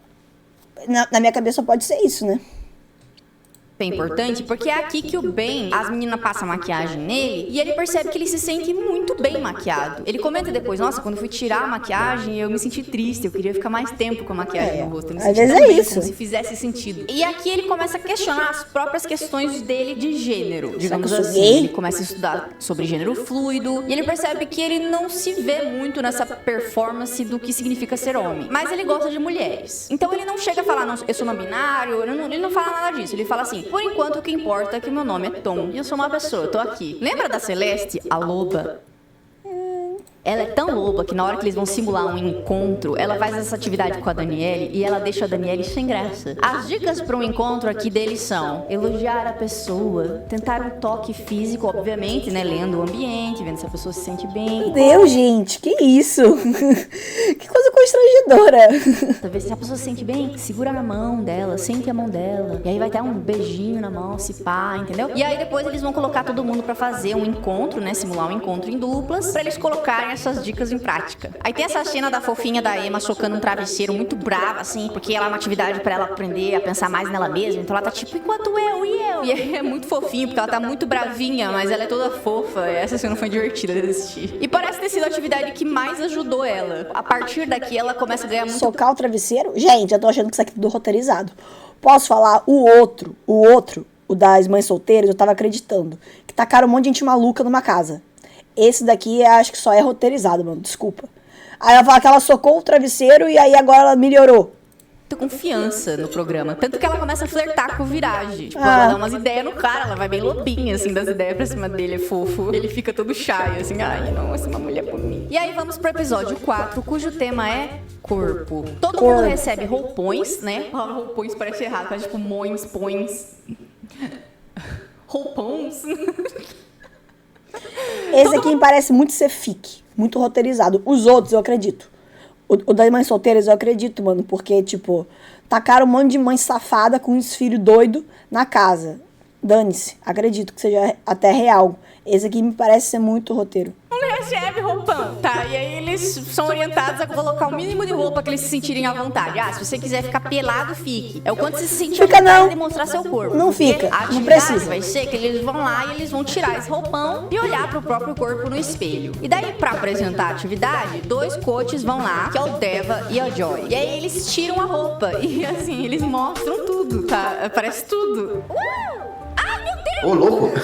B: Na minha cabeça pode ser isso, né?
A: É importante porque é aqui que o Ben, as meninas passam maquiagem nele e ele percebe que ele se sente muito bem maquiado. Ele comenta depois, nossa, quando eu fui tirar a maquiagem eu me senti triste, eu queria ficar mais tempo com a maquiagem no rosto. Eu me
B: às
A: senti
B: vezes
A: tão
B: é
A: bem,
B: isso.
A: como se fizesse sentido. E aqui ele começa a questionar as próprias questões dele de gênero, digamos
B: eu sou
A: assim.
B: gay?
A: Ele começa a estudar sobre gênero fluido e ele percebe que ele não se vê muito nessa performance do que significa ser homem. Mas ele gosta de mulheres. Então ele não chega a falar, não, eu sou não binário, ele não fala nada disso. Ele fala assim, por enquanto o que importa é que meu nome é Tom e eu sou uma pessoa, eu tô aqui. Lembra da Celeste, a loba? Ela é tão loba que na hora que eles vão simular um encontro, ela faz essa atividade com a Danielle e ela deixa a Danielle sem graça. As dicas para um encontro aqui deles são elogiar a pessoa, tentar um toque físico, obviamente, né? Lendo o ambiente, vendo se a pessoa se sente bem.
B: Meu Deus, gente, que isso? Que coisa constrangedora.
A: Talvez se a pessoa se sente bem, segura na mão dela, sente a mão dela. E aí vai ter um beijinho na mão, se pá, entendeu? E aí depois eles vão colocar todo mundo pra fazer um encontro, né? Simular um encontro em duplas, pra eles colocarem essas dicas em prática. Aí tem essa cena da fofinha da Emma socando um travesseiro muito brava, assim, porque ela é uma atividade pra ela aprender a pensar mais nela mesma. Então ela tá tipo, enquanto eu e eu. E aí é muito fofinho, porque ela tá muito bravinha, mas ela é toda fofa. E essa cena foi divertida de assistir. E parece ter sido a atividade que mais ajudou ela. A partir daqui ela começa a ganhar muito...
B: Socar o travesseiro? Gente, eu tô achando que isso aqui é tudo roteirizado. Posso falar? O outro, o das mães solteiras, eu tava acreditando. Que tacaram um monte de gente maluca numa casa. Esse daqui, acho que só é roteirizado, mano. Desculpa. Aí ela fala que ela socou o travesseiro e aí agora ela melhorou.
A: Confiança no programa. Tanto que ela começa a flertar com o Virage. Tipo, ela dá umas ideias no cara, ela vai bem lobinha, assim, das ideias pra cima dele, é fofo. Ele fica todo shy, assim, ai, nossa, uma mulher bonita. E aí vamos pro episódio 4, cujo tema é corpo. Todo mundo recebe roupões, né? Roupões parece errado, parece tipo mões, pões. Roupões.
B: Esse aqui me parece muito ser fique, muito roteirizado. Os outros eu acredito. O das mães solteiras eu acredito, mano, porque, tipo, tacaram um monte de mãe safada com uns filhos doidos na casa. Dane-se, acredito que seja até real. Esse aqui me parece ser muito roteiro.
A: Recebe roupão, tá? E aí eles são orientados a colocar o mínimo de roupa que eles se sentirem à vontade. Ah, se você quiser ficar pelado, fique. É o quanto você se sentir à
B: Fica
A: vontade
B: não.
A: de demonstrar seu corpo.
B: Não
A: Porque
B: fica,
A: a
B: não
A: atividade
B: precisa.
A: vai ser que eles vão lá e eles vão tirar esse roupão e olhar pro próprio corpo no espelho. E daí, pra apresentar a atividade, 2 coaches vão lá, que é o Deva e a Joy. E aí eles tiram a roupa e assim, eles mostram tudo, tá? Aparece tudo. Ai, meu Deus!
D: Ô, louco!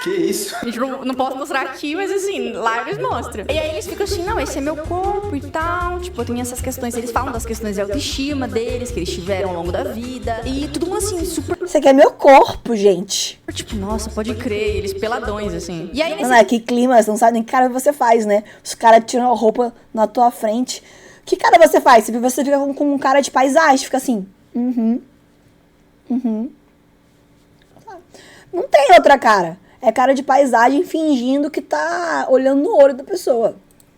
D: Que isso?
A: A gente não posso mostrar aqui, mas assim, lá eles mostram. E aí eles ficam assim, não, esse é meu corpo e tal. Tipo, tem essas questões, eles falam das questões de autoestima deles, que eles tiveram ao longo da vida. E tudo assim, super,
B: Isso aqui é meu corpo, gente.
A: tipo, nossa, pode crer, eles peladões, assim. E aí nesse...
B: Mano, que clima, você não sabe nem que cara você faz, né? Os caras tiram a roupa na tua frente. Que cara você faz? Você fica com um cara de paisagem, fica assim. Não tem outra cara. É cara de paisagem fingindo que tá olhando no olho da pessoa.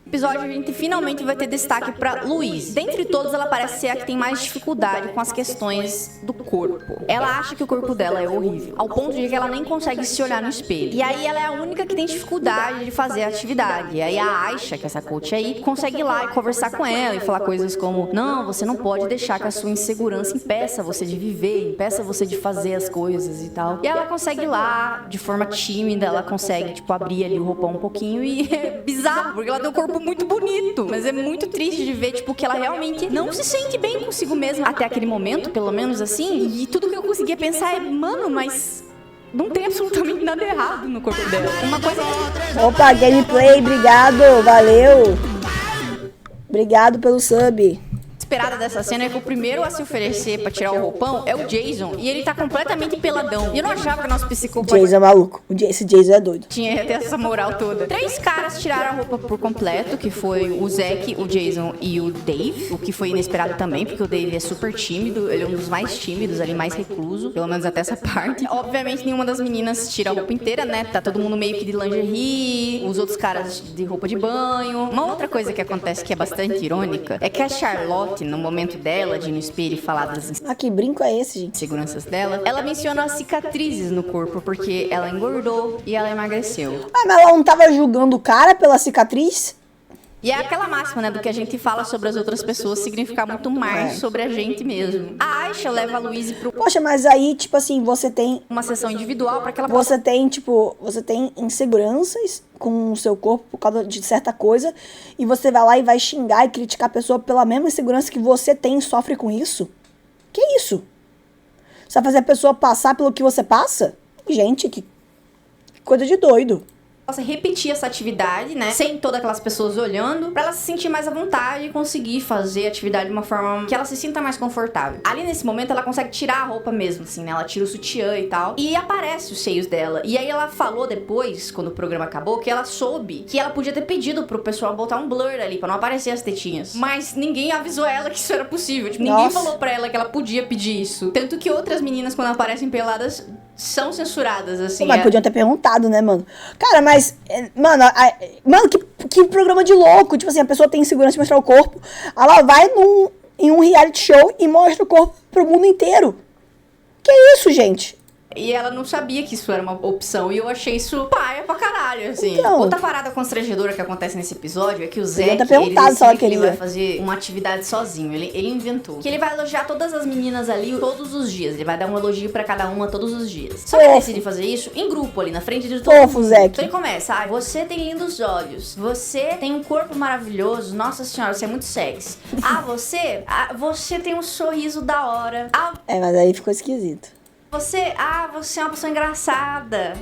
A: episódio a gente finalmente vai ter destaque pra Louise. Dentre todos, ela parece ser a que tem mais dificuldade com as questões do corpo. Ela acha que o corpo dela é horrível, ao ponto de que ela nem consegue se olhar no espelho. E aí ela é a única que tem dificuldade de fazer a atividade. E aí a Aisha, que é essa coach aí, consegue ir lá e conversar com ela e falar coisas como: não, você não pode deixar que a sua insegurança impeça você de viver, impeça você de fazer as coisas e tal. E ela consegue ir lá, de forma tímida, ela consegue, tipo, abrir ali o roupão um pouquinho e é bizarro, porque ela tem um corpo muito bonito, mas é muito triste de ver, tipo, que ela realmente não se sente bem consigo mesma até aquele momento, pelo menos assim. E tudo que eu conseguia pensar é: mano, mas não tem absolutamente nada errado no corpo dela. Uma coisa que...
B: Opa, gameplay, obrigado, valeu. Obrigado pelo sub.
A: esperada dessa cena é que o primeiro a se oferecer pra tirar o roupão é o Jason, e ele tá completamente peladão. E eu não achava que o nosso psicopata...
B: Jason é maluco. Esse Jason é doido.
A: Tinha até essa moral toda. 3 caras tiraram a roupa por completo, que foi o Zack, o Jason e o Dave, o que foi inesperado também, porque o Dave é super tímido, ele é um dos mais tímidos ali, mais recluso, pelo menos até essa parte. Obviamente, nenhuma das meninas tira a roupa inteira, né? Tá todo mundo meio que de lingerie, os outros caras de roupa de banho. Uma outra coisa que acontece que é bastante irônica é que a Charlotte, no momento dela de ir no espelho e falar das
B: Ah, que brinco é esse, gente?
A: inseguranças dela, ela menciona as cicatrizes no corpo, porque ela engordou e ela emagreceu.
B: Ah, mas ela não tava julgando o cara pela cicatriz?
A: E é aquela máxima, né, do que a gente fala sobre as outras pessoas significar muito mais sobre a gente mesmo. A Aisha leva a Louise pra
B: Poxa, mas aí, tipo assim, você tem...
A: uma sessão individual pra que ela possa...
B: Você tem inseguranças com o seu corpo por causa de certa coisa, e você vai lá e vai xingar e criticar a pessoa pela mesma insegurança que você tem e sofre com isso? Que isso? Você vai fazer a pessoa passar pelo que você passa? Gente, que coisa de doido.
A: possa repetir essa atividade, né, sem todas aquelas pessoas olhando, pra ela se sentir mais à vontade e conseguir fazer a atividade de uma forma que ela se sinta mais confortável. Ali nesse momento ela consegue tirar a roupa mesmo, assim, né, ela tira o sutiã e tal, e aparece os seios dela. E aí ela falou depois, quando o programa acabou, que ela soube que ela podia ter pedido pro pessoal botar um blur ali, pra não aparecer as tetinhas. Mas ninguém avisou ela que isso era possível, tipo, ninguém falou pra ela que ela podia pedir isso. Tanto que outras meninas, quando aparecem peladas, são censuradas, assim.
B: Mas podiam ter perguntado, né, mano? Cara, mas... Mano, mano, que programa de louco. Tipo assim, a pessoa tem insegurança de mostrar o corpo. Ela vai em um reality show e mostra o corpo pro mundo inteiro. Que isso, gente?
A: E ela não sabia que isso era uma opção. E eu achei isso paia pra caralho, assim.
B: Então,
A: outra parada constrangedora que acontece nesse episódio é que o Zack,
B: Podia ter perguntado se ela
A: que ele
B: queria.
A: vai fazer uma atividade sozinho. Ele inventou. Que ele vai elogiar todas as meninas ali todos os dias. Ele vai dar um elogio pra cada uma todos os dias. Só que ele decide fazer isso em grupo ali, na frente de todo
B: Fofo,
A: mundo.
B: Zack.
A: Então ele começa: você tem lindos olhos. Você tem um corpo maravilhoso. Nossa senhora, você é muito sexy. Você tem um sorriso da hora.
B: Mas aí ficou esquisito.
A: Você é uma pessoa engraçada.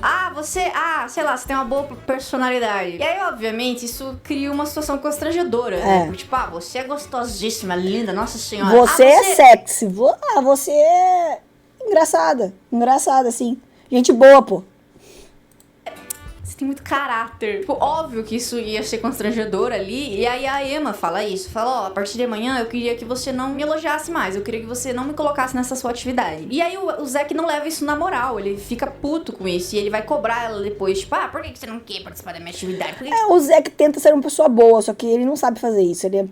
A: Sei lá, você tem uma boa personalidade. E aí, obviamente, isso cria uma situação constrangedora, né? Tipo, você é gostosíssima, linda, nossa senhora.
B: Você é sexy. Você é engraçada. Engraçada, sim. Gente boa, pô.
A: Você tem muito caráter. Tipo, óbvio que isso ia ser constrangedor ali. E aí a Emma fala isso. Fala, a partir de amanhã eu queria que você não me elogiasse mais. Eu queria que você não me colocasse nessa sua atividade. E aí o Zack não leva isso na moral. Ele fica puto com isso. E ele vai cobrar ela depois. Tipo, por que você não quer participar da minha atividade?
B: O Zack tenta ser uma pessoa boa, só que ele não sabe fazer isso. Ele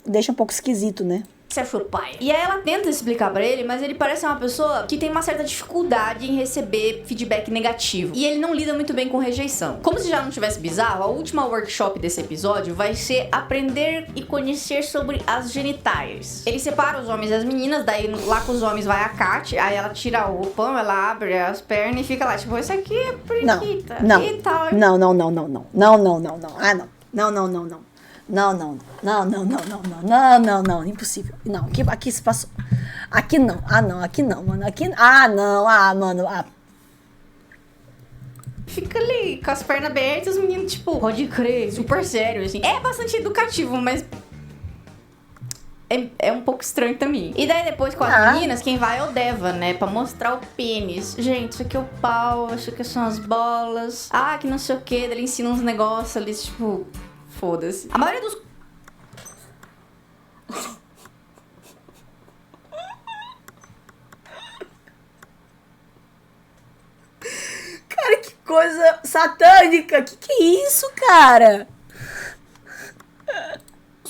B: deixa um pouco esquisito, né?
A: Você achou pai? E aí ela tenta explicar pra ele, mas ele parece uma pessoa que tem uma certa dificuldade em receber feedback negativo. E ele não lida muito bem com rejeição. Como se já não tivesse bizarro, a última workshop desse episódio vai ser aprender e conhecer sobre as genitais. Ele separa os homens e as meninas, daí lá com os homens vai a Kat, aí ela tira o roupão, ela abre as pernas e fica lá, tipo, isso aqui é periquita.
B: Não.
A: E tal.
B: Não. Ah, não. Não, impossível. Não, aqui se passou. Aqui não. Aqui não, mano. Mano.
A: Fica ali com as pernas abertas, os meninos, tipo, pode crer, super sério, assim. É bastante educativo, mas é um pouco estranho também. E daí depois com as meninas, quem vai é o Deva, né? Pra mostrar o pênis. Gente, isso aqui é o pau, isso aqui são as bolas. Que não sei o que. Daí ele ensina uns negócios ali, tipo... Foda-se. A maioria dos...
B: Cara, que coisa satânica. Que é isso, cara?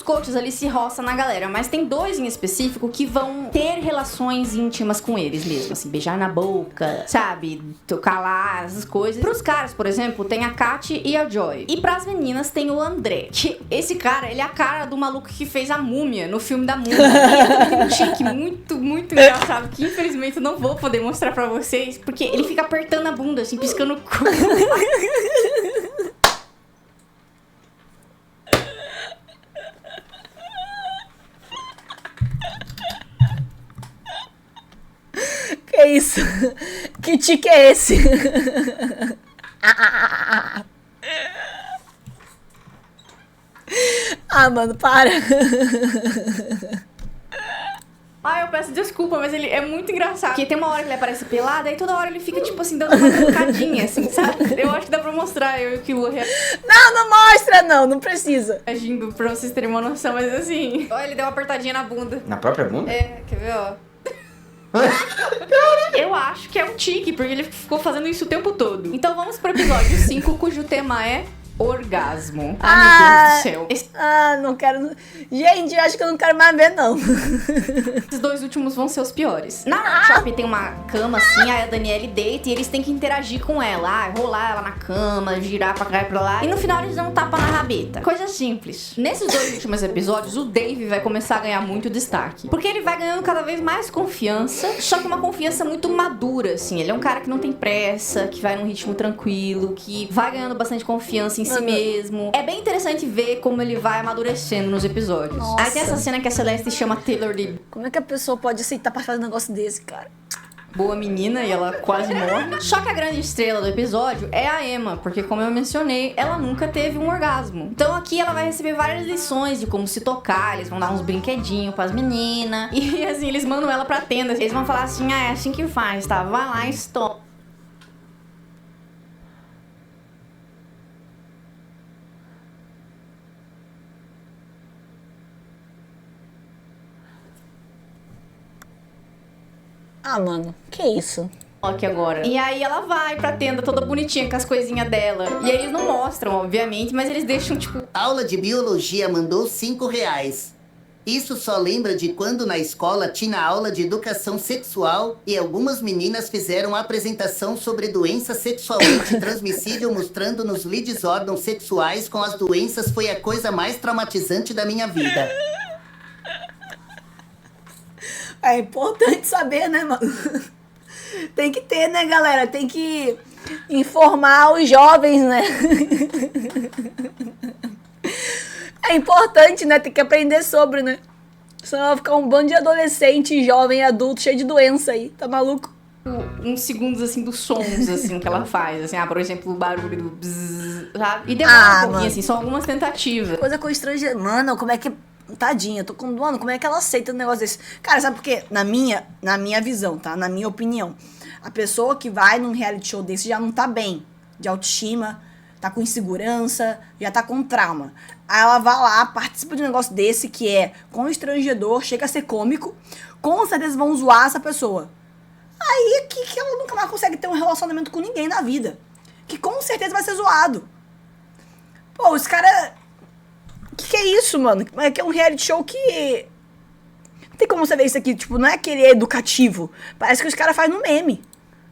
A: outros coaches ali se roçam na galera, mas tem 2 em específico que vão ter relações íntimas com eles mesmo, assim, beijar na boca, sabe? Tocar lá, essas coisas. Pros caras, por exemplo, tem a Katy e a Joy. E pras meninas tem o André, que esse cara, ele é a cara do maluco que fez a múmia, no filme da múmia. E ele tem um tique muito, muito engraçado, que infelizmente eu não vou poder mostrar pra vocês, porque ele fica apertando a bunda, assim, piscando o cu.
B: Que isso? Que tique é esse? Ah, mano, para.
A: Eu peço desculpa, mas ele é muito engraçado. Porque tem uma hora que ele aparece pelado, aí toda hora ele fica, tipo assim, dando uma trancadinha, assim, sabe? Eu acho que dá pra mostrar eu e o Kilo
B: Não mostra, não precisa.
A: reagindo pra vocês terem uma noção, mas assim... Olha, ele deu uma apertadinha na bunda.
D: Na própria bunda?
A: É, quer ver, ó? Eu acho que é um tique, porque ele ficou fazendo isso o tempo todo. Então vamos pro episódio 5, cujo tema é orgasmo. Meu Deus do céu.
B: Não quero... Gente, eu acho que eu não quero mais ver, não.
A: Esses 2 últimos vão ser os piores. Na workshop tem uma cama assim, aí a Danielle deita e eles têm que interagir com ela. Rolar ela na cama, girar pra cá e pra lá. E no final eles dão um tapa na rabeta. Coisa simples. Nesses 2 últimos episódios, o Dave vai começar a ganhar muito destaque. Porque ele vai ganhando cada vez mais confiança, só que uma confiança muito madura, assim. Ele é um cara que não tem pressa, que vai num ritmo tranquilo, que vai ganhando bastante confiança em si mesmo. É bem interessante ver como ele vai amadurecendo nos episódios.
B: Nossa.
A: Aí tem essa cena que a Celeste chama Taylor de
B: Como é que a pessoa pode aceitar pra fazer um negócio desse, cara?
A: boa menina e ela quase morre. Só que a grande estrela do episódio é a Emma, porque como eu mencionei, ela nunca teve um orgasmo. Então aqui ela vai receber várias lições de como se tocar, eles vão dar uns brinquedinhos pras meninas. E assim, eles mandam ela pra tenda. Eles vão falar assim, é assim que faz, tá? Vai lá e stop.
B: Mano, que isso?
A: Aqui agora. E aí ela vai pra tenda toda bonitinha com as coisinhas dela. E aí eles não mostram, obviamente, mas eles deixam, tipo...
F: Aula de biologia mandou R$5. Isso só lembra de quando na escola tinha aula de educação sexual e algumas meninas fizeram apresentação sobre doença sexualmente transmissível mostrando nos leads órgãos sexuais com as doenças. Foi a coisa mais traumatizante da minha vida.
B: É importante saber, né, mano? Tem que ter, né, galera? Tem que informar os jovens, né? É importante, né? Tem que aprender sobre, né? Senão vai ficar um bando de adolescente, jovem, adulto, cheio de doença aí. Tá maluco?
A: Uns segundos, assim, dos sons, assim, que ela faz. Assim, por exemplo, o barulho do bzzz, sabe? E demora um pouquinho,
B: mano.
A: assim, são algumas tentativas.
B: Coisa com estrangeiro. Mano, como é que... Tadinha, tô com... Mano, como é que ela aceita um negócio desse? Cara, sabe por quê? Na minha visão, tá? Na minha opinião. A pessoa que vai num reality show desse já não tá bem. De autoestima, tá com insegurança, já tá com trauma. Aí ela vai lá, participa de um negócio desse que é constrangedor, chega a ser cômico. Com certeza vão zoar essa pessoa. Aí que ela nunca mais consegue ter um relacionamento com ninguém na vida. Que com certeza vai ser zoado. Pô, os caras... Que é isso, mano? É que é um reality show que... Não tem como você ver isso aqui, tipo, não é aquele educativo. Parece que os caras fazem no meme.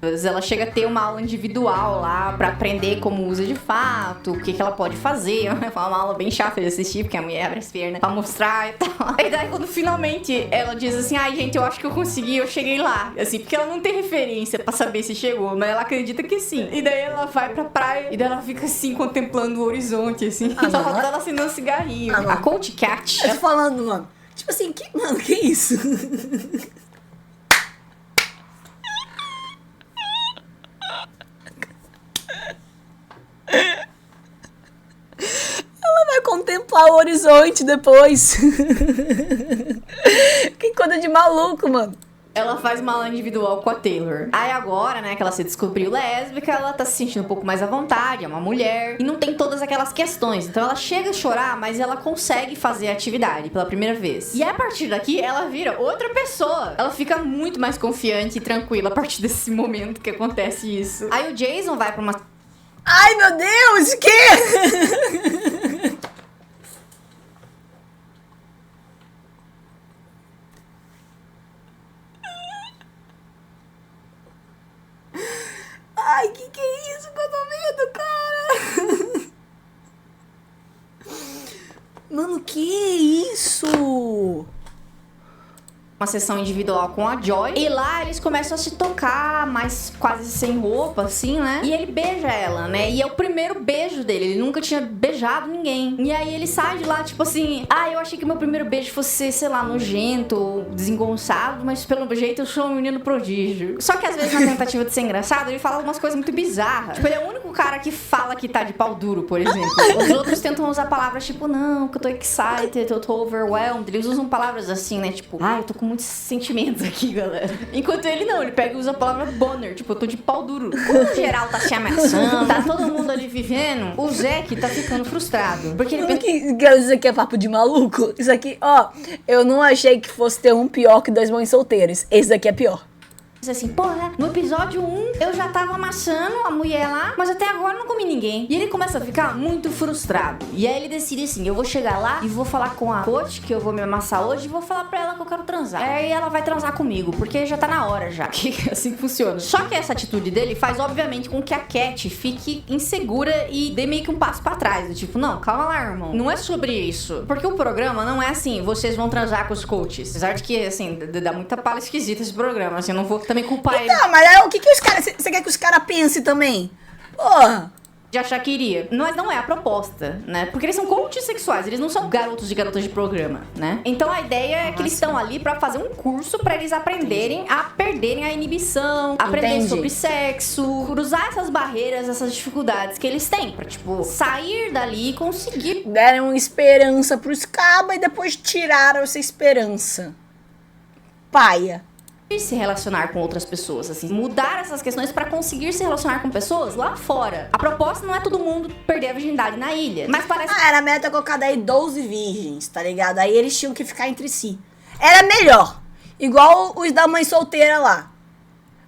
A: Ela chega a ter uma aula individual lá pra aprender como usa de fato, o que ela pode fazer. Foi uma aula bem chata de assistir, porque a mulher abre as pernas pra mostrar e tal. E daí quando finalmente ela diz assim, ai gente, eu acho que eu consegui, eu cheguei lá. Assim, porque ela não tem referência pra saber se chegou, mas ela acredita que sim. E daí ela vai pra praia e daí ela fica assim, contemplando o horizonte, assim. Só falta ela acendendo um cigarrinho. A Coach Cat.
B: Eu tô falando, mano. Tipo assim, que isso? Ela vai contemplar o horizonte depois. Que coisa de maluco, mano.
A: Ela faz uma aula individual com a Taylor. Aí agora, né, que ela se descobriu lésbica, ela tá se sentindo um pouco mais à vontade, é uma mulher. E não tem todas aquelas questões. Então ela chega a chorar, mas ela consegue fazer a atividade pela primeira vez. E a partir daqui, ela vira outra pessoa. Ela fica muito mais confiante e tranquila a partir desse momento que acontece isso. Aí o Jason vai pra uma...
B: Ai, meu Deus, que? Mano, que isso?
A: Uma sessão individual com a Joy. E lá eles começam a se tocar, mas quase sem roupa, assim, né? E ele beija ela, né? E é o primeiro beijo dele. Ele nunca tinha beijado ninguém. E aí ele sai de lá, tipo assim... eu achei que meu primeiro beijo fosse, sei lá, nojento ou desengonçado, mas pelo jeito eu sou um menino prodígio. Só que às vezes, na tentativa de ser engraçado, ele fala algumas coisas muito bizarras. Tipo, ele é o único cara que fala que tá de pau duro, por exemplo. Os outros tentam usar palavras tipo, não, que eu tô excited, eu tô overwhelmed. Eles usam palavras assim, né? Tipo, eu tô com muitos sentimentos aqui, galera. Enquanto ele não, ele pega e usa a palavra boner, tipo, eu tô de pau duro. O geral tá se ameaçando, tá todo mundo ali vivendo. O Zack tá ficando frustrado. Porque ele pensa...
B: Isso aqui é papo de maluco? Isso aqui, eu não achei que fosse ter um pior que 2 mães solteiras. Esse daqui é pior.
A: assim, porra, no episódio 1 eu já tava amassando a mulher lá, mas até agora não comi ninguém. E ele começa a ficar muito frustrado. E aí ele decide assim, eu vou chegar lá e vou falar com a coach, que eu vou me amassar hoje, e vou falar pra ela que eu quero transar. Aí ela vai transar comigo, porque já tá na hora já. Que assim funciona. Só que essa atitude dele faz, obviamente, com que a Cat fique insegura e dê meio que um passo pra trás. Do tipo, não, calma lá, irmão. Não é sobre isso. Porque o programa não é assim, vocês vão transar com os coaches. Apesar de que, assim, dá muita palha esquisita esse programa. Assim, eu não vou também culpar ele.
B: Não, mas aí o que os caras... Você quer que os caras pensem também? Porra!
A: De achar que iria. Mas não é a proposta, né? Porque eles são coaches sexuais, eles não são garotos e garotas de programa, né? Então a ideia é que eles estão ali pra fazer um curso pra eles aprenderem a perderem a inibição, aprender sobre sexo, cruzar essas barreiras, essas dificuldades que eles têm pra, tipo, sair dali e conseguir.
B: Deram esperança pros cabas e depois tiraram essa esperança. Paia.
A: Se relacionar com outras pessoas, assim, mudar essas questões pra conseguir se relacionar com pessoas lá fora. A proposta não é todo mundo perder a virgindade na ilha, mas parece...
B: era a meta colocada aí 12 virgens, tá ligado? Aí eles tinham que ficar entre si. Era melhor. Igual os da mãe solteira lá.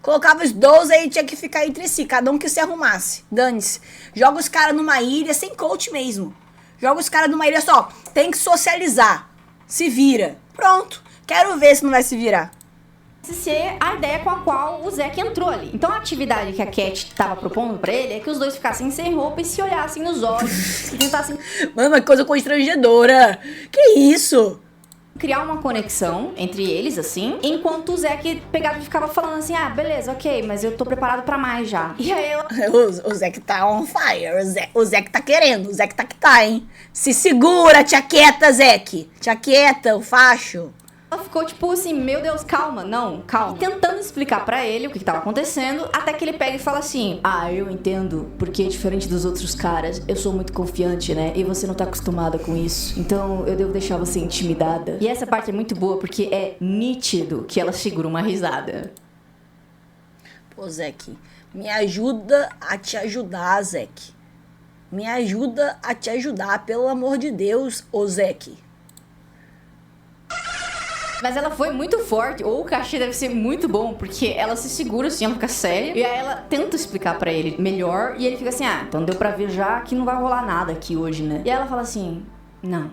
B: Colocava os 12 aí tinha que ficar entre si, cada um que se arrumasse. Dane-se. Joga os caras numa ilha sem coach mesmo. Joga os caras numa ilha só. Tem que socializar. Se vira. Pronto. Quero ver se não vai se virar.
A: Ser a ideia com a qual o Zack entrou ali. Então a atividade que a Cat tava propondo pra ele é que os dois ficassem sem roupa e se olhassem nos olhos e tentassem...
B: Mano, uma coisa constrangedora. Que isso?
A: Criar uma conexão entre eles, assim, enquanto o Zack pegava e ficava falando assim, beleza, ok, mas eu tô preparado pra mais já. E aí ela...
B: O Zack tá on fire, o Zack tá querendo, o Zack tá, hein? Se segura, tia quieta, Zack. Tia quieta, o facho.
A: Ela ficou tipo assim, meu Deus, calma, não, calma. E tentando explicar pra ele o que tava acontecendo, até que ele pega e fala assim, eu entendo, porque diferente dos outros caras, eu sou muito confiante, né? E você não tá acostumada com isso. Então eu devo deixar você intimidada. E essa parte é muito boa, porque é nítido que ela segura uma risada.
B: Pô, Zack, me ajuda a te ajudar, Zack. Me ajuda a te ajudar, pelo amor de Deus, ô Zack.
A: Mas ela foi muito forte, ou o cachê deve ser muito bom, porque ela se segura assim, ela fica séria, e aí ela tenta explicar pra ele melhor, e ele fica assim, então deu pra ver já que não vai rolar nada aqui hoje, né? E ela fala assim, não,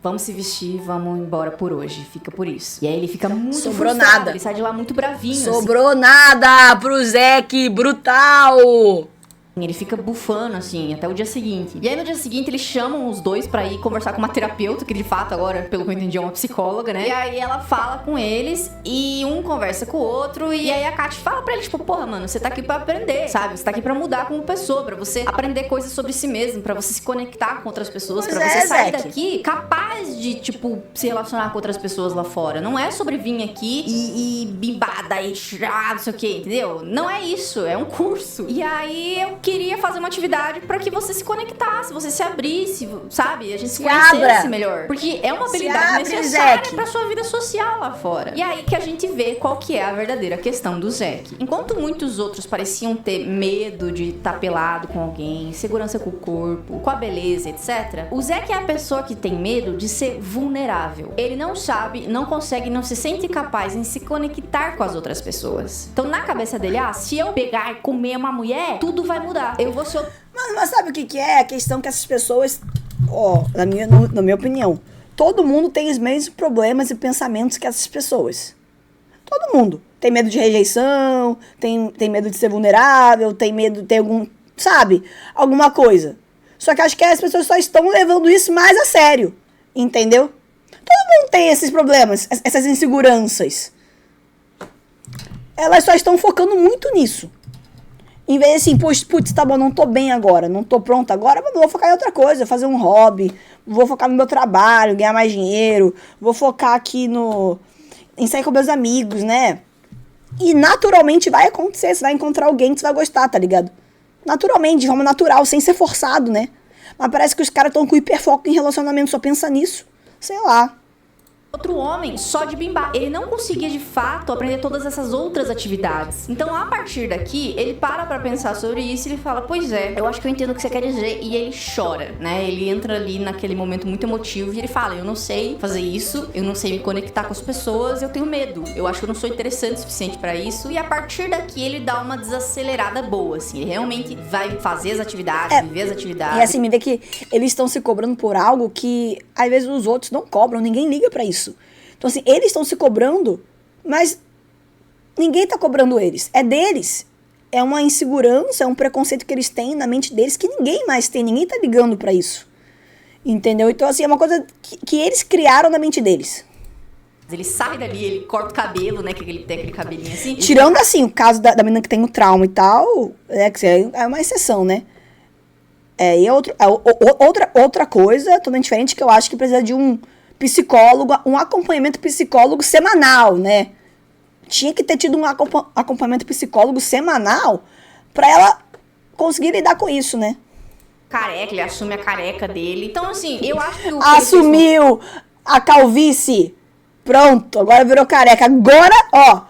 A: vamos se vestir, vamos embora por hoje, fica por isso. E aí ele fica muito frustrado,
B: nada.
A: Ele sai de lá muito bravinho.
B: Sobrou nada pro Zack, brutal!
A: Ele fica bufando, assim, até o dia seguinte. E aí, no dia seguinte, eles chamam os dois pra ir conversar com uma terapeuta, que de fato, agora, pelo que eu entendi, é uma psicóloga, né? E aí, ela fala com eles, e um conversa com o outro, e aí a Kat fala pra ele, tipo, porra, mano, você tá aqui pra aprender, sabe? Você tá aqui pra mudar como pessoa, pra você aprender coisas sobre si mesmo, pra você se conectar com outras pessoas, pra você sair daqui capaz de, tipo, se relacionar com outras pessoas lá fora. Não é sobre vir aqui e bimbada e não sei o que, entendeu? Não é isso, é um curso. E aí, eu queria fazer uma atividade pra que você se conectasse, você se abrisse, sabe? A gente se conhecesse melhor. Porque é uma habilidade necessária pra sua vida social lá fora. E aí que a gente vê qual que é a verdadeira questão do Zack. Enquanto muitos outros pareciam ter medo de estar pelado com alguém, segurança com o corpo, com a beleza, etc., o Zack é a pessoa que tem medo de ser vulnerável. Ele não sabe, não consegue, não se sente capaz em se conectar com as outras pessoas. Então, na cabeça dele, se eu pegar e comer uma mulher, tudo vai mudar. Eu vou ser...
B: Mas sabe o que é? A questão que essas pessoas... na minha opinião, todo mundo tem os mesmos problemas e pensamentos que essas pessoas. Todo mundo. Tem medo de rejeição, tem medo de ser vulnerável, tem medo de ter algum... Sabe? Alguma coisa. Só que acho que as pessoas só estão levando isso mais a sério. Entendeu? Todo mundo tem esses problemas, essas inseguranças. Elas só estão focando muito nisso. Em vez de assim, putz, tá bom, não tô bem agora, não tô pronta agora, mas vou focar em outra coisa, fazer um hobby, vou focar no meu trabalho, ganhar mais dinheiro, vou focar aqui em sair com meus amigos, né? E naturalmente vai acontecer, você vai encontrar alguém que você vai gostar, tá ligado? Naturalmente, de forma natural, sem ser forçado, né? Mas parece que os caras estão com hiperfoco em relacionamento, só pensa nisso. Sei lá.
A: Outro homem só de bimbar. Ele não conseguia, de fato, aprender todas essas outras atividades. Então, a partir daqui, ele para pra pensar sobre isso e ele fala, pois é, eu acho que eu entendo o que você quer dizer. E ele chora, né? Ele entra ali naquele momento muito emotivo e ele fala, eu não sei fazer isso, eu não sei me conectar com as pessoas, eu tenho medo. Eu acho que eu não sou interessante o suficiente pra isso. E a partir daqui, ele dá uma desacelerada boa, assim. Ele realmente vai fazer as atividades, viver as atividades.
B: E assim, me vê que eles estão se cobrando por algo que, às vezes, os outros não cobram, ninguém liga pra isso. Então, assim, eles estão se cobrando, mas ninguém tá cobrando eles. É deles. É uma insegurança, é um preconceito que eles têm na mente deles que ninguém mais tem. Ninguém tá ligando pra isso. Entendeu? Então, assim, é uma coisa que eles criaram na mente deles.
A: Ele sai dali, ele corta o cabelo, né? Que ele tem aquele cabelinho assim.
B: Tirando, assim, o caso da menina que tem o trauma e tal, que é uma exceção, né? E outra coisa totalmente diferente que eu acho que precisa de um psicólogo, um acompanhamento psicólogo semanal, né? Tinha que ter tido um acompanhamento psicólogo semanal pra ela conseguir lidar com isso, né?
A: Careca, ele assume a careca dele. Então, assim, eu acho que
B: assumiu a calvície. Pronto, agora virou careca. Agora, ó,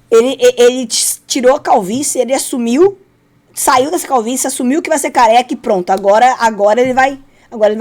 B: ele tirou a calvície, ele assumiu, saiu dessa calvície, assumiu que vai ser careca e pronto. Agora ele vai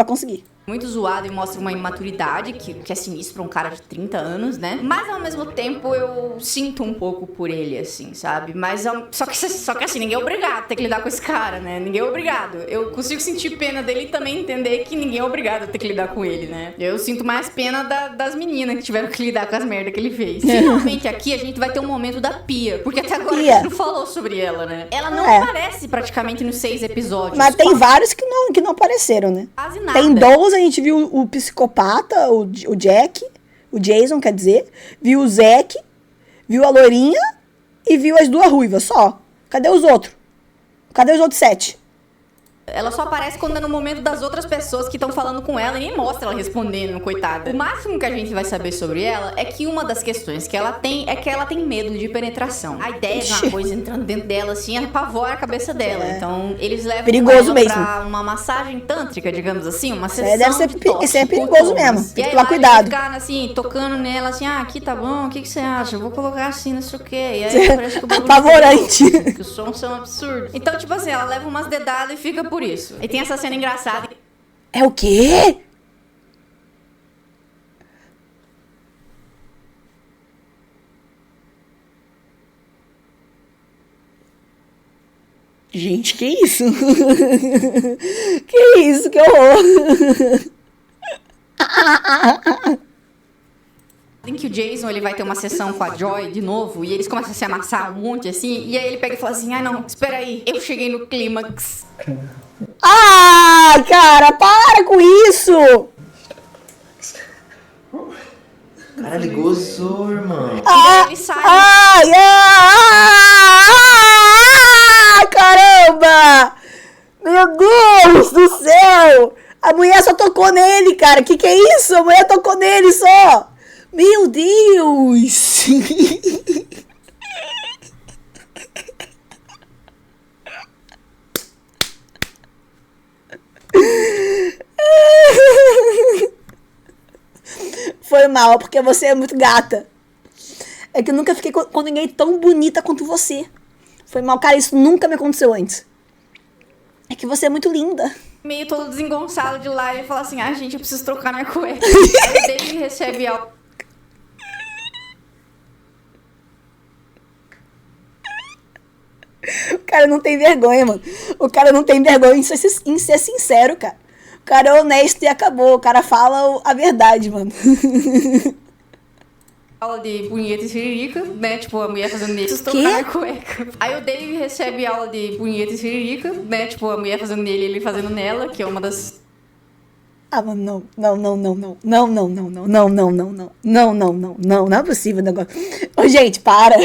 B: conseguir.
A: Muito zoado e mostra uma imaturidade que é sinistro pra um cara de 30 anos, né? Mas ao mesmo tempo eu sinto um pouco por ele, assim, sabe? Mas só que assim, ninguém é obrigado a ter que lidar com esse cara, né? Ninguém é obrigado. Eu consigo sentir pena dele e também entender que ninguém é obrigado a ter que lidar com ele, né? Eu sinto mais pena das meninas que tiveram que lidar com as merdas que ele fez. Finalmente aqui a gente vai ter um momento da Pia, porque até agora a gente não falou sobre ela, né? Ela não aparece praticamente nos 6 episódios.
B: Mas tem vários que não apareceram, né?
A: Quase nada.
B: Tem 12, a gente viu o psicopata, o Jason, quer dizer, viu o Zack, viu a loirinha e viu as 2 ruivas, só. Cadê os outros? Cadê os outros 7?
A: Ela só aparece quando é no momento das outras pessoas que estão falando com ela e nem mostra ela respondendo, coitada. O máximo que a gente vai saber sobre ela é que uma das questões que ela tem é que ela tem medo de penetração. A ideia de uma coisa entrando dentro dela, assim, apavora a cabeça dela. Então, eles levam
B: perigoso mesmo
A: pra uma massagem tântrica, digamos assim, uma sessão
B: deve ser,
A: de toque.
B: isso é perigoso mesmo. Tem que tomar
A: cuidado.
B: cuidado.
A: Ficar, assim, tocando nela, assim, aqui tá bom, o que você acha? Eu vou colocar assim, não sei o quê. E aí parece que o bagulho
B: apavorante.
A: que os sons são absurdos. Então, tipo assim, ela leva umas dedadas e fica por isso. E tem essa cena engraçada.
B: É o quê? Gente, que isso? Que isso? Que horror!
A: Em que o Jason ele vai ter uma sessão com a Joy de novo e eles começam a se amassar um monte assim, e aí ele pega e fala assim: não, espera aí, eu cheguei no clímax.
B: Ah, cara, para com isso!
D: Cara, ele gozou, irmão.
A: E aí ele sai.
B: Caramba! Meu Deus do céu! A mulher só tocou nele, cara. Que é isso? A mulher tocou nele só! Meu Deus! Foi mal, porque você é muito gata. É que eu nunca fiquei com ninguém tão bonita quanto você. Foi mal, cara, isso nunca me aconteceu antes. É que você é muito linda.
A: Meio todo desengonçado de lá, ele fala assim: gente, eu preciso trocar minha cueca. Aí o Dave recebe algo.
B: O cara não tem vergonha, mano. O cara não tem vergonha em ser sincero, cara. O cara é honesto e acabou. O cara fala a verdade, mano.
A: Aula de punheta e siririca, né? Tipo, a mulher fazendo nele. Preciso trocar minha cueca. Aí o Dave recebe aula de punheta e siririca, né? Tipo, a mulher fazendo nele, ele fazendo nela, que é uma das...
B: Ah, mano, não é possível o negócio. Ô, gente, para.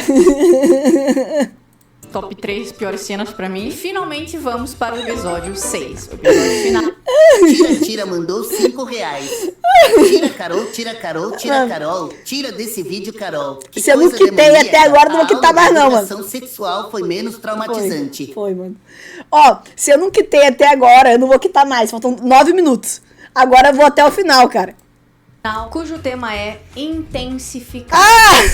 A: Top 3 piores cenas pra mim. E finalmente vamos para o episódio 6. O episódio final.
F: Tira mandou 5 reais. Tira, Carol, tira, Carol, tira, Carol. Tira desse vídeo, Carol. Que
B: Se eu não
F: coisa
B: quitei
F: demoníaca.
B: até agora, não vou quitar mais não, mano.
F: A educação sexual foi menos traumatizante.
B: Foi, mano. Ó, se eu não quitei até agora, eu não vou quitar mais. Faltam 9 minutos. Agora eu vou até o final, cara.
A: Cujo tema é intensificar.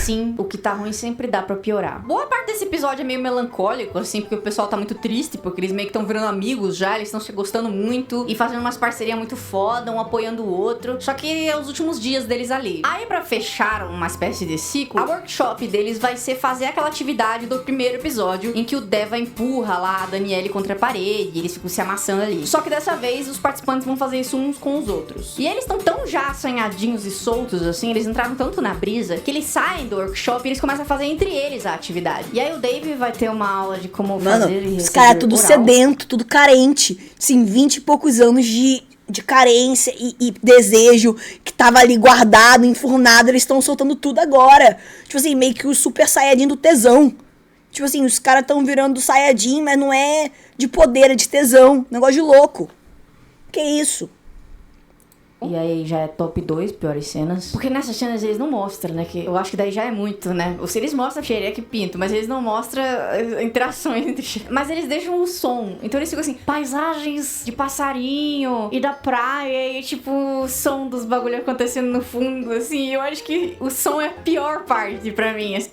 A: Sim, o que tá ruim sempre dá pra piorar. Boa parte desse episódio é meio melancólico, assim, porque o pessoal tá muito triste, porque eles meio que estão virando amigos já, eles estão se gostando muito e fazendo umas parcerias muito foda, um apoiando o outro. Só que é os últimos dias deles ali. Aí, pra fechar uma espécie de ciclo, a workshop deles vai ser fazer aquela atividade do primeiro episódio, em que o Deva empurra lá a Danielle contra a parede e eles ficam se amassando ali. Só que dessa vez, os participantes vão fazer isso uns com os outros. E eles estão tão já assanhadinhos e soltos, assim, eles entraram tanto na brisa que eles saem do workshop e eles começam a fazer entre eles a atividade. E aí o Dave vai ter uma aula de como fazer e
B: os caras tudo
A: oral.
B: sedento, tudo carente. Sim, 20 e poucos anos de carência e desejo que tava ali guardado, enfurnado, eles estão soltando tudo agora. Tipo assim, meio que o super saiyajin do tesão. Tipo assim, os caras estão virando saiyajin, mas não é de poder, é de tesão. Negócio de louco. Que isso?
A: E aí já é top 2 piores cenas. Porque nessas cenas eles não mostram, né? Que eu acho que daí já é muito, né? Ou se eles mostram xereca e pinto, mas eles não mostram interações entre... Mas eles deixam o som. Então eles ficam assim, paisagens de passarinho e da praia e tipo, o som dos bagulho acontecendo no fundo, assim. Eu acho que o som é a pior parte pra mim, assim.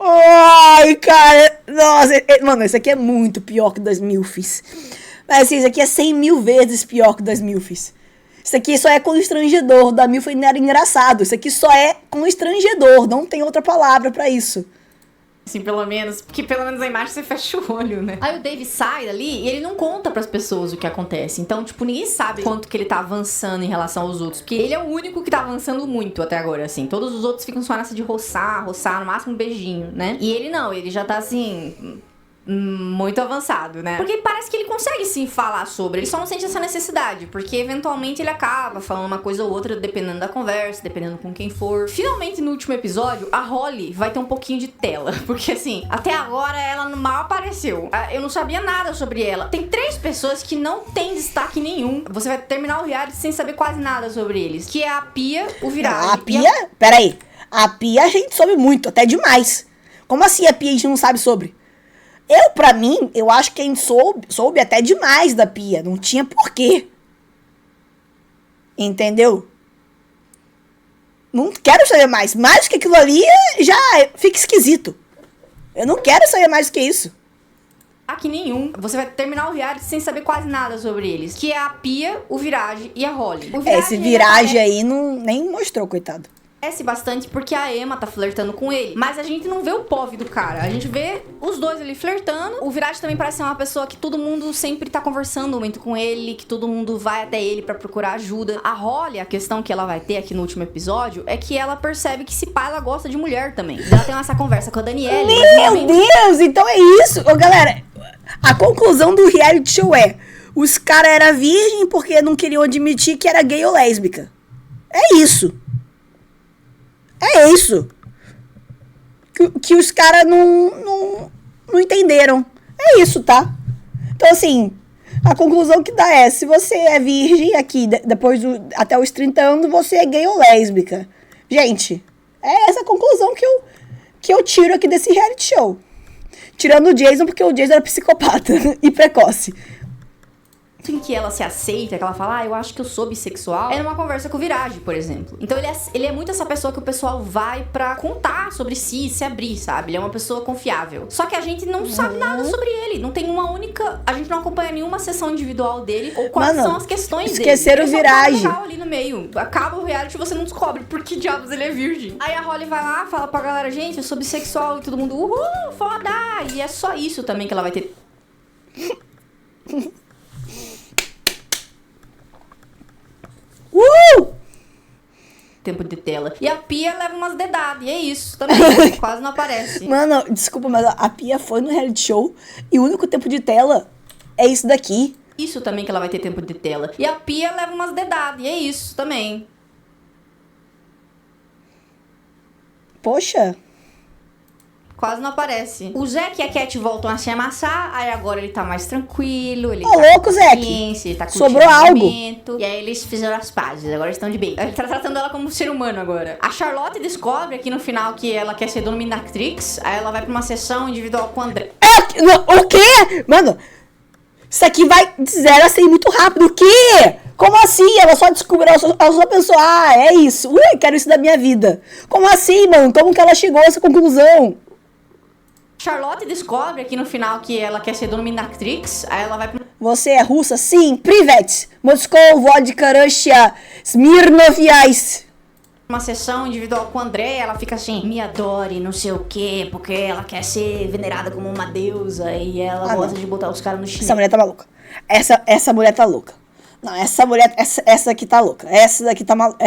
B: Ai, cara. Nossa, mano, isso aqui é muito pior que das Milfs. Mas assim, isso aqui é 100 mil vezes pior que das Milfs. Isso aqui só é constrangedor. Da Milf ainda era engraçado. Isso aqui só é constrangedor. Não tem outra palavra pra isso.
A: Assim, pelo menos. Porque pelo menos a imagem você fecha o olho, né? Aí o Dave sai dali e ele não conta pras pessoas o que acontece. Então, tipo, ninguém sabe quanto que ele tá avançando em relação aos outros. Porque ele é o único que tá avançando muito até agora, assim. Todos os outros ficam só nessa de roçar, no máximo um beijinho, né? E ele não, ele já tá assim... muito avançado, né? Porque parece que ele consegue sim falar sobre, ele só não sente essa necessidade, porque eventualmente ele acaba falando uma coisa ou outra, dependendo da conversa, dependendo com quem for. Finalmente, no último episódio, a Holly vai ter um pouquinho de tela, porque assim, até agora ela mal apareceu. Eu não sabia nada sobre ela. Tem 3 pessoas que não tem destaque nenhum. Você vai terminar o reality sem saber quase nada sobre eles, que é a Pia, o Viraj.
B: A Pia? Peraí. A Pia a gente soube muito, até demais. Como assim a Pia a gente não sabe sobre? Pra mim, eu acho que a gente soube até demais da Pia. Não tinha porquê. Entendeu? Não quero saber mais. Mais do que aquilo ali, já fica esquisito. Eu não quero saber mais do que isso.
A: Aqui nenhum. Você vai terminar o reality sem saber quase nada sobre eles. Que é a Pia, o Viraj e a Holly.
B: Esse Viraj aí nem mostrou, coitado.
A: Parece bastante porque a Emma tá flertando com ele. Mas a gente não vê o POV do cara. A gente vê os dois ali flertando. O Viraj também parece ser uma pessoa que todo mundo sempre tá conversando muito com ele, que todo mundo vai até ele pra procurar ajuda. A Holly, a questão que ela vai ter aqui no último episódio é que ela percebe que se pá, ela gosta de mulher também. Ela tem essa conversa com a Danielle.
B: Meu Deus, então é isso. Ô, galera, a conclusão do reality show é: os caras eram virgem porque não queriam admitir que era gay ou lésbica. É isso. É isso. Que os caras não entenderam. É isso, tá? Então, assim, a conclusão que dá é: se você é virgem aqui, depois até os 30 anos, você é gay ou lésbica. Gente, é essa a conclusão que eu tiro aqui desse reality show. Tirando o Jason, porque o Jason era psicopata e precoce.
A: Em que ela se aceita, que ela fala, eu acho que eu sou bissexual, é numa conversa com o Viraj, por exemplo. Então ele é muito essa pessoa que o pessoal vai pra contar sobre si, se abrir, sabe? Ele é uma pessoa confiável. Só que a gente não sabe nada sobre ele. Não tem uma única... A gente não acompanha nenhuma sessão individual dele, ou quais são as questões dele.
B: Esqueceram o Viraj.
A: Ali no meio. Acaba o reality e você não descobre por que diabos ele é virgem. Aí a Holly vai lá, fala pra galera, gente, eu sou bissexual, e todo mundo, uhul, foda! E é só isso também que ela vai ter... Tempo de tela. E a Pia leva umas dedadas. E é isso também. Quase não aparece.
B: Mano, desculpa, mas a Pia foi no reality show e o único tempo de tela é isso daqui.
A: isso também que ela vai ter tempo de tela. E a Pia leva umas dedadas, e é isso também.
B: Poxa.
A: Quase não aparece. O Zack e a Cat voltam a se amassar, aí agora ele tá mais tranquilo, ele
B: Ô,
A: tá
B: louco,
A: com
B: Zack.
A: paciência, ele tá curtindo
B: Sobrou
A: o
B: algo.
A: momento. E aí eles fizeram as pazes, agora eles estão de bem. Ele tá tratando ela como um ser humano agora. A Charlotte descobre aqui no final que ela quer ser dominatrix, aí ela vai pra uma sessão individual com o André.
B: O quê? Mano, isso aqui vai de 0 a 100 muito rápido. O quê? Como assim? Ela só descobriu, ela só pensou, é isso. Ui, quero isso da minha vida. Como assim, mano? Como que ela chegou a essa conclusão?
A: Charlotte descobre aqui no final que ela quer ser dominatrix, aí ela vai pra
B: Você é russa? Sim. Privet. Moscou, vodka, Rússia, Smirnov Ice.
A: uma sessão individual com o André, ela fica assim, me adore, não sei o quê, porque ela quer ser venerada como uma deusa e ela gosta de botar os caras no chinelo.
B: Essa mulher tá maluca. Essa mulher tá louca. Não, essa mulher, essa aqui tá louca. Essa daqui tá maluca.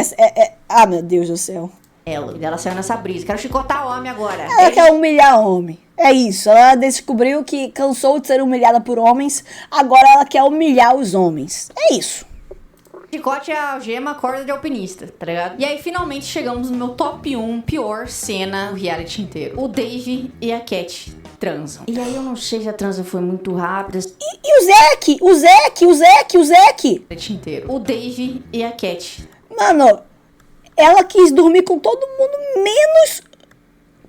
B: Ah, meu Deus do céu.
A: Ela saiu nessa brisa. Quero chicotar homem agora.
B: Ela quer humilhar homem. É isso. Ela descobriu que cansou de ser humilhada por homens. Agora ela quer humilhar os homens. É isso.
A: Chicote é a algema, corda de alpinista, tá ligado? E aí, finalmente, chegamos no meu top 1 pior cena do reality inteiro. O Dave e a Cat transam. E aí, eu não sei se a transa foi muito rápida.
B: E o Zack? O Zack?
A: Reality inteiro. O Dave e a Cat.
B: Mano, ela quis dormir com todo mundo, menos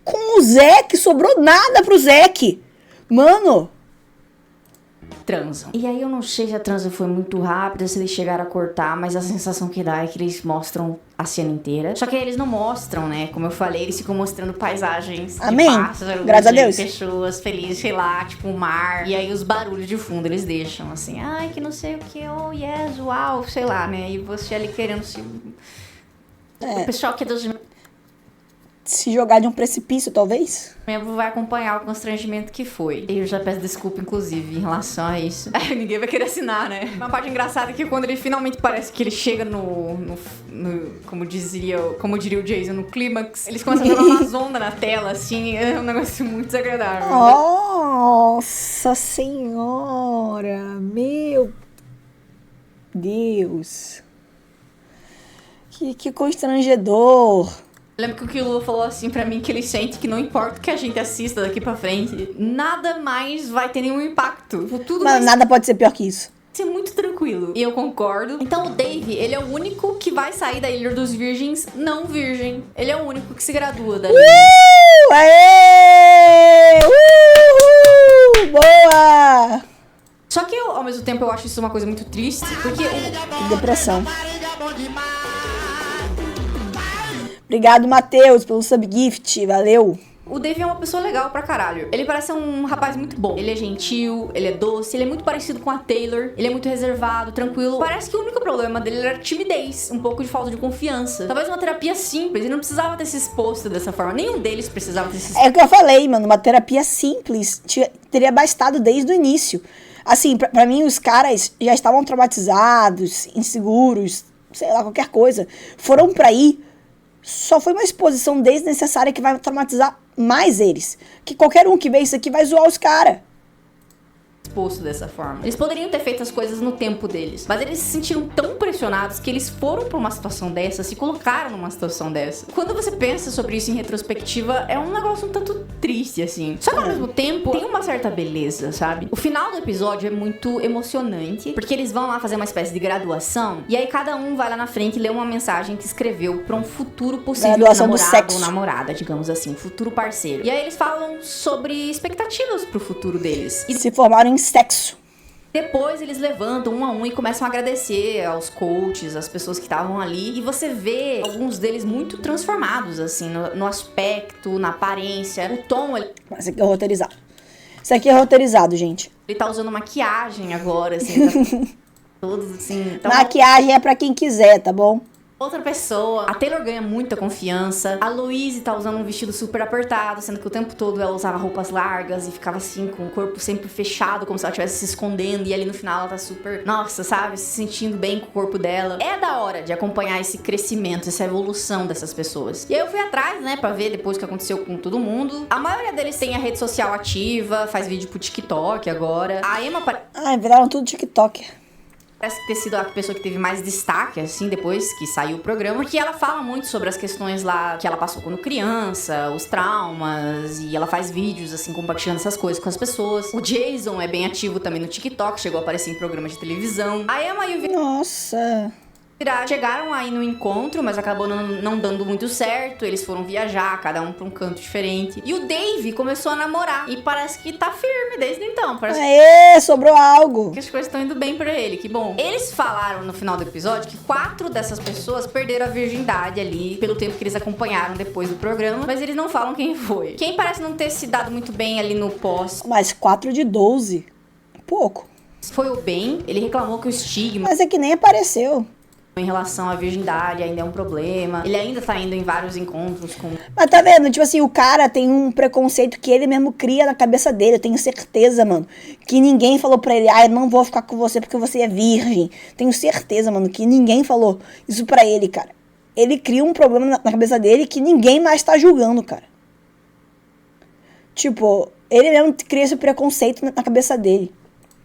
B: com o Zack. Sobrou nada pro Zack. Mano...
A: transam. E aí eu não sei se a transa foi muito rápida, se eles chegaram a cortar, mas a sensação que dá é que eles mostram a cena inteira. Só que aí eles não mostram, né? Como eu falei, eles ficam mostrando paisagens.
B: Amém.
A: De pássaros,
B: Graças a
A: de
B: Deus.
A: pessoas felizes, sei lá, tipo o mar. E aí os barulhos de fundo eles deixam assim, ai, que não sei o que, oh yes, uau, sei lá, né? E você ali querendo se... O pessoal que é dos...
B: Se jogar de um precipício, talvez?
A: membro vai acompanhar o constrangimento que foi. Eu já peço desculpa, inclusive, em relação a isso. Ninguém vai querer assinar, né? Uma parte engraçada é que quando ele finalmente parece que ele chega como diria o Jason, no clímax, eles começam a jogar umas ondas na tela, assim, é um negócio muito desagradável.
B: Nossa Senhora! Meu Deus! Que constrangedor!
A: Lembro que o Kilo falou assim pra mim que ele sente que não importa o que a gente assista daqui pra frente, nada mais vai ter nenhum impacto. Tudo
B: Mas nada pode ser pior que isso.
A: ser muito tranquilo. E eu concordo. Então o Dave, ele é o único que vai sair da Ilha dos Virgens não virgem. Ele é o único que se gradua da
B: Aê! Boa!
A: Só que ao mesmo tempo eu acho isso uma coisa muito triste, porque
B: Que depressão. Obrigado, Matheus, pelo subgift. Valeu.
A: o Dave é uma pessoa legal pra caralho. Ele parece um rapaz muito bom. Ele é gentil, ele é doce, ele é muito parecido com a Taylor. Ele é muito reservado, tranquilo. Parece que o único problema dele era timidez, um pouco de falta de confiança. Talvez uma terapia simples, ele não precisava ter se exposto dessa forma. Nenhum deles precisava ter se exposto.
B: É o que eu falei, mano. Uma terapia simples teria bastado desde o início. Assim, pra mim, os caras já estavam traumatizados, inseguros, sei lá, qualquer coisa. Foram pra aí. Só foi uma exposição desnecessária que vai traumatizar mais eles. Que qualquer um que vê isso aqui vai zoar os caras.
A: Exposto dessa forma. Eles poderiam ter feito as coisas no tempo deles, mas eles se sentiram tão pressionados que eles foram pra uma situação dessa, se colocaram numa situação dessa. Quando você pensa sobre isso em retrospectiva, é um negócio um tanto triste, assim. Só que ao mesmo tempo, tem uma certa beleza, sabe? O final do episódio é muito emocionante, porque eles vão lá fazer uma espécie de graduação, e aí cada um vai lá na frente e lê uma mensagem que escreveu pra um futuro possível
B: Graduação do
A: namorado
B: sexo.
A: ou namorada, digamos assim, um futuro parceiro. E aí eles falam sobre expectativas pro futuro deles. E
B: Se formaram em sexo.
A: depois eles levantam um a um e começam a agradecer aos coaches, às pessoas que estavam ali. E você vê alguns deles muito transformados, assim, no aspecto, na aparência. O Tom, ele
B: Mas isso aqui é roteirizado. Isso aqui é roteirizado, gente.
A: tá usando maquiagem agora, assim. Tá todos, assim... Então,
B: Maquiagem é pra quem quiser, tá bom?
A: Outra pessoa, a Taylor ganha muita confiança. A Louise tá usando um vestido super apertado, sendo que o tempo todo ela usava roupas largas e ficava assim, com o corpo sempre fechado, como se ela estivesse se escondendo. E ali no final ela tá super, nossa, sabe, se sentindo bem com o corpo dela. É da hora de acompanhar esse crescimento, essa evolução dessas pessoas. E aí eu fui atrás, né, pra ver depois o que aconteceu com todo mundo. A maioria deles tem a rede social ativa, faz vídeo pro TikTok agora. A Emma...
B: Viraram tudo TikTok.
A: Parece ter sido a pessoa que teve mais destaque, assim, depois que saiu o programa, porque ela fala muito sobre as questões lá que ela passou quando criança, os traumas, e ela faz vídeos, assim, compartilhando essas coisas com as pessoas. O Jason é bem ativo também no TikTok, chegou a aparecer em programas de televisão. A Emma e o
B: Nossa...
A: chegaram aí no encontro, mas acabou não dando muito certo. Eles foram viajar, cada um pra um canto diferente. E o Dave começou a namorar. E parece que tá firme desde então. Parece
B: Aê, sobrou algo.
A: que as coisas estão indo bem pra ele, que bom. Eles falaram no final do episódio que 4 dessas pessoas perderam a virgindade ali, pelo tempo que eles acompanharam depois do programa. Mas eles não falam quem foi. Quem parece não ter se dado muito bem ali no pós
B: Mas 4 de 12. Pouco.
A: foi o Ben. Ele reclamou que o estigma
B: Mas é que nem apareceu.
A: em relação à virgindade ainda é um problema. Ele ainda tá indo em vários encontros com...
B: Mas tá vendo? Tipo assim, o cara tem um preconceito que ele mesmo cria na cabeça dele. Eu tenho certeza, mano, que ninguém falou pra ele, eu não vou ficar com você porque você é virgem. Tenho certeza, mano, que ninguém falou isso pra ele, cara. Ele cria um problema na cabeça dele que ninguém mais tá julgando, cara. Tipo, ele mesmo cria esse preconceito na cabeça dele.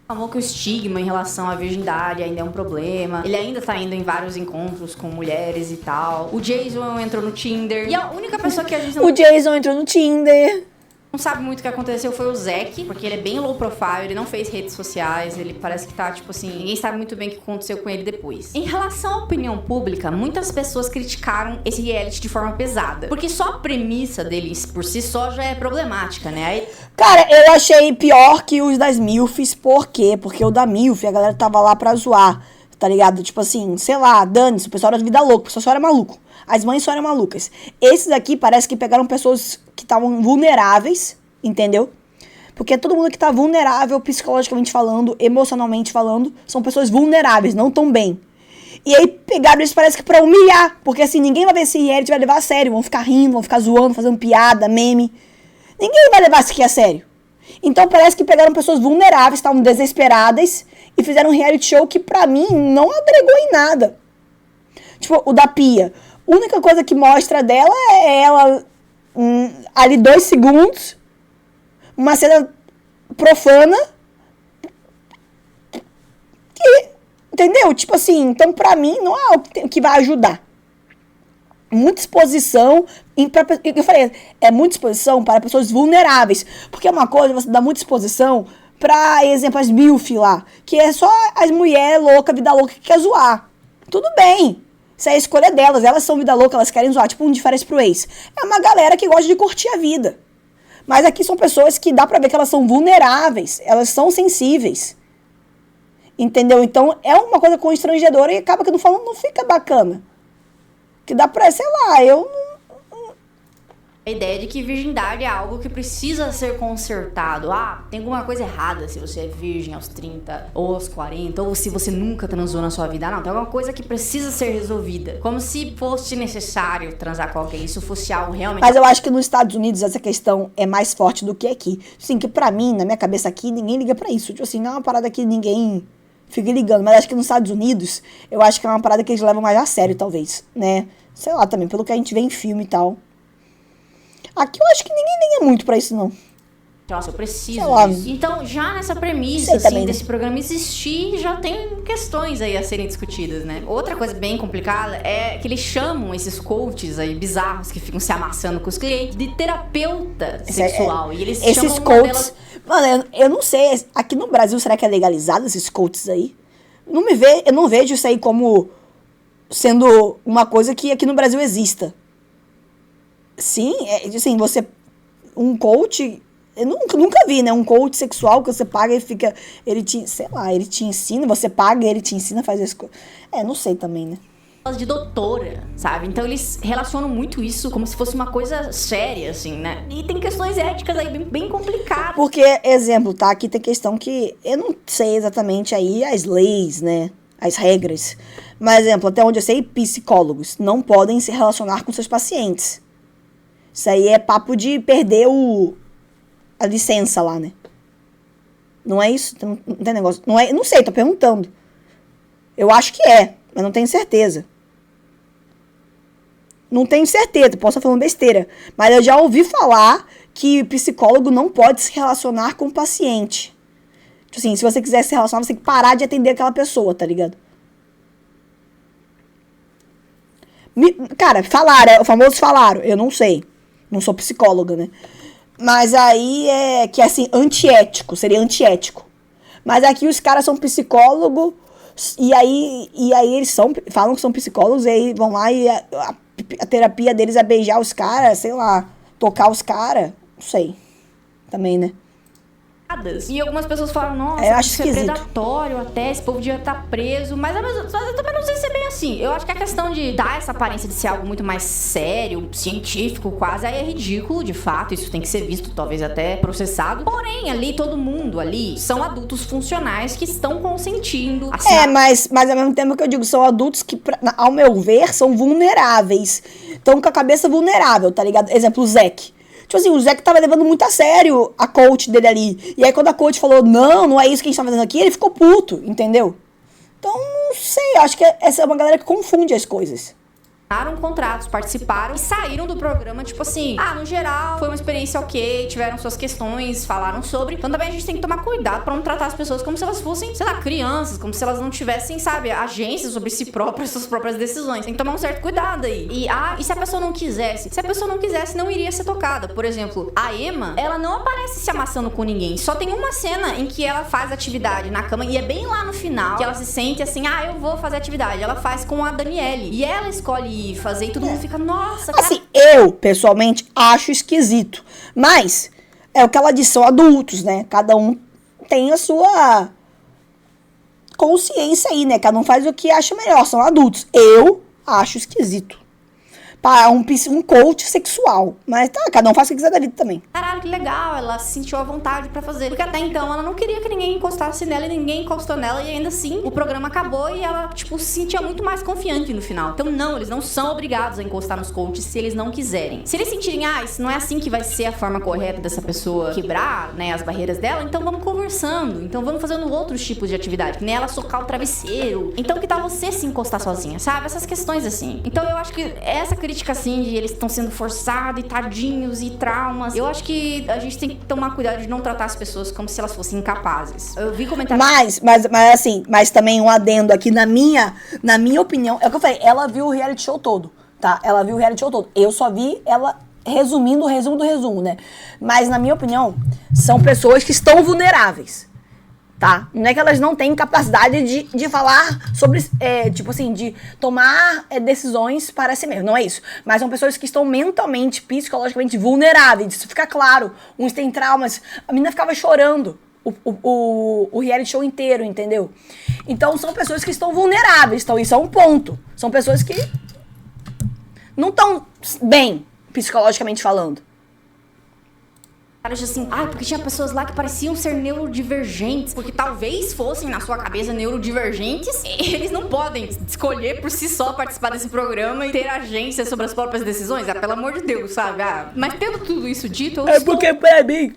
A: Falou que o estigma em relação à virgindade ainda é um problema. Ele ainda tá indo em vários encontros com mulheres e tal. O Jason entrou no Tinder. E a única pessoa que a gente
B: O Jason entrou no Tinder.
A: não sabe muito o que aconteceu foi o Zack, porque ele é bem low profile, ele não fez redes sociais, ele parece que tá, tipo assim, ninguém sabe muito bem o que aconteceu com ele depois. Em relação à opinião pública, muitas pessoas criticaram esse reality de forma pesada, porque só a premissa dele por si só já é problemática, né? Aí...
B: Cara, eu achei pior que os das Milfs. Por quê? Porque o da Milf, a galera tava lá pra zoar, tá ligado? Tipo assim, sei lá, dane-se, o pessoal era de vida louca, o pessoal só era maluco. As mães só eram malucas. Esses aqui parece que pegaram pessoas que estavam vulneráveis, entendeu? Porque todo mundo que tá vulnerável, psicologicamente falando, emocionalmente falando, são pessoas vulneráveis, não tão bem. E aí pegaram isso, parece que pra humilhar. Porque assim, ninguém vai ver esse reality, vai levar a sério. Vão ficar rindo, vão ficar zoando, fazendo piada, meme. Ninguém vai levar isso aqui a sério. Então parece que pegaram pessoas vulneráveis, estavam desesperadas, e fizeram um reality show que pra mim não agregou em nada. Tipo, o da Pia. A única coisa que mostra dela é ela ali 2 segundos, uma cena profana, e, entendeu? Tipo assim, então pra mim não é algo que vai ajudar. Muita exposição, eu falei, é muita exposição para pessoas vulneráveis, porque é uma coisa você dá muita exposição pra, exemplo, as MILF lá, que é só as mulheres loucas, vida louca que quer zoar. Tudo bem. Isso é a escolha delas, elas são vida louca, elas querem zoar, tipo um de férias pro ex. É uma galera que gosta de curtir a vida. Mas aqui são pessoas que dá pra ver que elas são vulneráveis, elas são sensíveis. Entendeu? Então é uma coisa constrangedora e acaba que não fica bacana. Que dá pra, sei lá,
A: A ideia de que virgindade é algo que precisa ser consertado. Tem alguma coisa errada se você é virgem aos 30 ou aos 40, ou se você nunca transou na sua vida. Não, tem alguma coisa que precisa ser resolvida. Como se fosse necessário transar com alguém, isso fosse algo realmente...
B: Mas eu acho que nos Estados Unidos essa questão é mais forte do que aqui. Assim, que pra mim, na minha cabeça aqui, ninguém liga pra isso. Tipo assim, não é uma parada que ninguém fica ligando. Mas acho que nos Estados Unidos, eu acho que é uma parada que eles levam mais a sério, talvez, né? Sei lá, também, pelo que a gente vê em filme e tal. Aqui eu acho que ninguém liga muito pra isso, não.
A: Nossa, eu preciso
B: Sei lá.
A: disso. Então, já nessa premissa,
B: Sei
A: assim,
B: também, né?
A: desse programa existir, já tem questões aí a serem discutidas, né? Outra coisa bem complicada é que eles chamam esses coaches aí bizarros que ficam se amassando com os clientes de terapeuta sexual. E eles
B: esses
A: chamam uma
B: coaches...
A: delas...
B: Mano, eu não sei, aqui no Brasil, será que é legalizado esses coaches aí? Eu não vejo isso aí como sendo uma coisa que aqui no Brasil exista. Sim, assim, um coach, eu nunca vi, né, um coach sexual que você paga e fica, ele te ensina, você paga e ele te ensina a fazer as coisas. Não sei também, né.
A: de doutora, sabe? Então eles relacionam muito isso como se fosse uma coisa séria, assim, né? E tem questões éticas aí bem complicadas.
B: Porque, exemplo, tá? Aqui tem questão que eu não sei exatamente aí as leis, né? as regras. Mas, exemplo, até onde eu sei, psicólogos não podem se relacionar com seus pacientes. Isso aí é papo de perder a licença lá, né? Não é isso? Não tem negócio. Não sei, tô perguntando. Eu acho que é, mas não tenho certeza. Não tenho certeza, posso estar falando besteira. Mas eu já ouvi falar que psicólogo não pode se relacionar com o paciente. Tipo assim, se você quiser se relacionar, você tem que parar de atender aquela pessoa, tá ligado? Cara, falaram, o famoso falaram, eu não sei. Não sou psicóloga, né? Mas aí é que assim, antiético, seria antiético. Mas aqui os caras são psicólogos, e aí eles falam que são psicólogos, e aí vão lá e a terapia deles é beijar os caras, sei lá, tocar os caras, não sei. Também, né?
A: E algumas pessoas falam, nossa,
B: eu acho
A: isso
B: esquisito.
A: é predatório até, esse povo devia estar preso. Mas eu também não sei se é bem assim. Eu acho que a questão de dar essa aparência de ser algo muito mais sério, científico quase, aí é ridículo, de fato. Isso tem que ser visto, talvez até processado. Porém, ali, todo mundo ali são adultos funcionais que estão consentindo.
B: Mas ao mesmo tempo que eu digo, são adultos que, ao meu ver, são vulneráveis. Estão com a cabeça vulnerável, tá ligado? Exemplo, o Zack. Tipo assim, o Zack tava levando muito a sério a coach dele ali. E aí quando a coach falou, não é isso que a gente tá fazendo aqui, ele ficou puto, entendeu? Então, não sei, acho que essa é uma galera que confunde as coisas.
A: Assinaram contratos, participaram e saíram do programa, tipo assim, no geral, foi uma experiência ok, tiveram suas questões, falaram sobre. Então também a gente tem que tomar cuidado pra não tratar as pessoas como se elas fossem, sei lá, crianças, como se elas não tivessem, sabe, agência sobre si próprias, suas próprias decisões. Tem que tomar um certo cuidado aí. E se a pessoa não quisesse? Se a pessoa não quisesse, não iria ser tocada. Por exemplo, a Emma, ela não aparece se amassando com ninguém. Só tem uma cena em que ela faz atividade na cama, e é bem lá no final, que ela se sente assim, eu vou fazer atividade. Ela faz com a Daniele. E ela escolhe fazer e todo mundo fica, nossa, cara.
B: Assim, eu, pessoalmente, acho esquisito. Mas, é o que ela disse, são adultos, né? Cada um tem a sua consciência aí, né? Cada um faz o que acha melhor, são adultos. Eu acho esquisito. Para um coach sexual. Mas tá, cada um faz o que quiser da vida também.
A: Caralho, que legal, ela se sentiu à vontade pra fazer. Porque até então ela não queria que ninguém encostasse nela e ninguém encostou nela. E ainda assim, o programa acabou e ela, tipo, se sentia muito mais confiante no final. Então não, eles não são obrigados a encostar nos coaches se eles não quiserem. Se eles sentirem, isso não é assim que vai ser a forma correta dessa pessoa quebrar, né, as barreiras dela, então vamos conversando. Então vamos fazendo outros tipos de atividade. Que nem ela socar o travesseiro. Então que tal você se encostar sozinha, sabe? Essas questões assim. Então eu acho que essa crítica assim de eles estão sendo forçados e tadinhos e traumas, eu acho que a gente tem que tomar cuidado de não tratar as pessoas como se elas fossem incapazes. Eu vi comentários...
B: Mas também um adendo aqui na minha opinião, é o que eu falei, ela viu o reality show todo, tá? Ela viu o reality show todo. Eu só vi ela resumindo o resumo do resumo, né? Mas na minha opinião, são pessoas que estão vulneráveis. Tá? Não é que elas não têm capacidade de falar sobre, tipo assim, de tomar decisões para si mesmo. Não é isso. Mas são pessoas que estão mentalmente, psicologicamente vulneráveis. Isso fica claro. Uns têm traumas. A menina ficava chorando o reality show inteiro, entendeu? Então são pessoas que estão vulneráveis. Então isso é um ponto. São pessoas que não estão bem, psicologicamente falando.
A: Assim, porque tinha pessoas lá que pareciam ser neurodivergentes, porque talvez fossem na sua cabeça neurodivergentes, eles não podem escolher por si só participar desse programa e ter agência sobre as próprias decisões, pelo amor de Deus, sabe? Mas tendo tudo isso dito,
B: porque pra mim,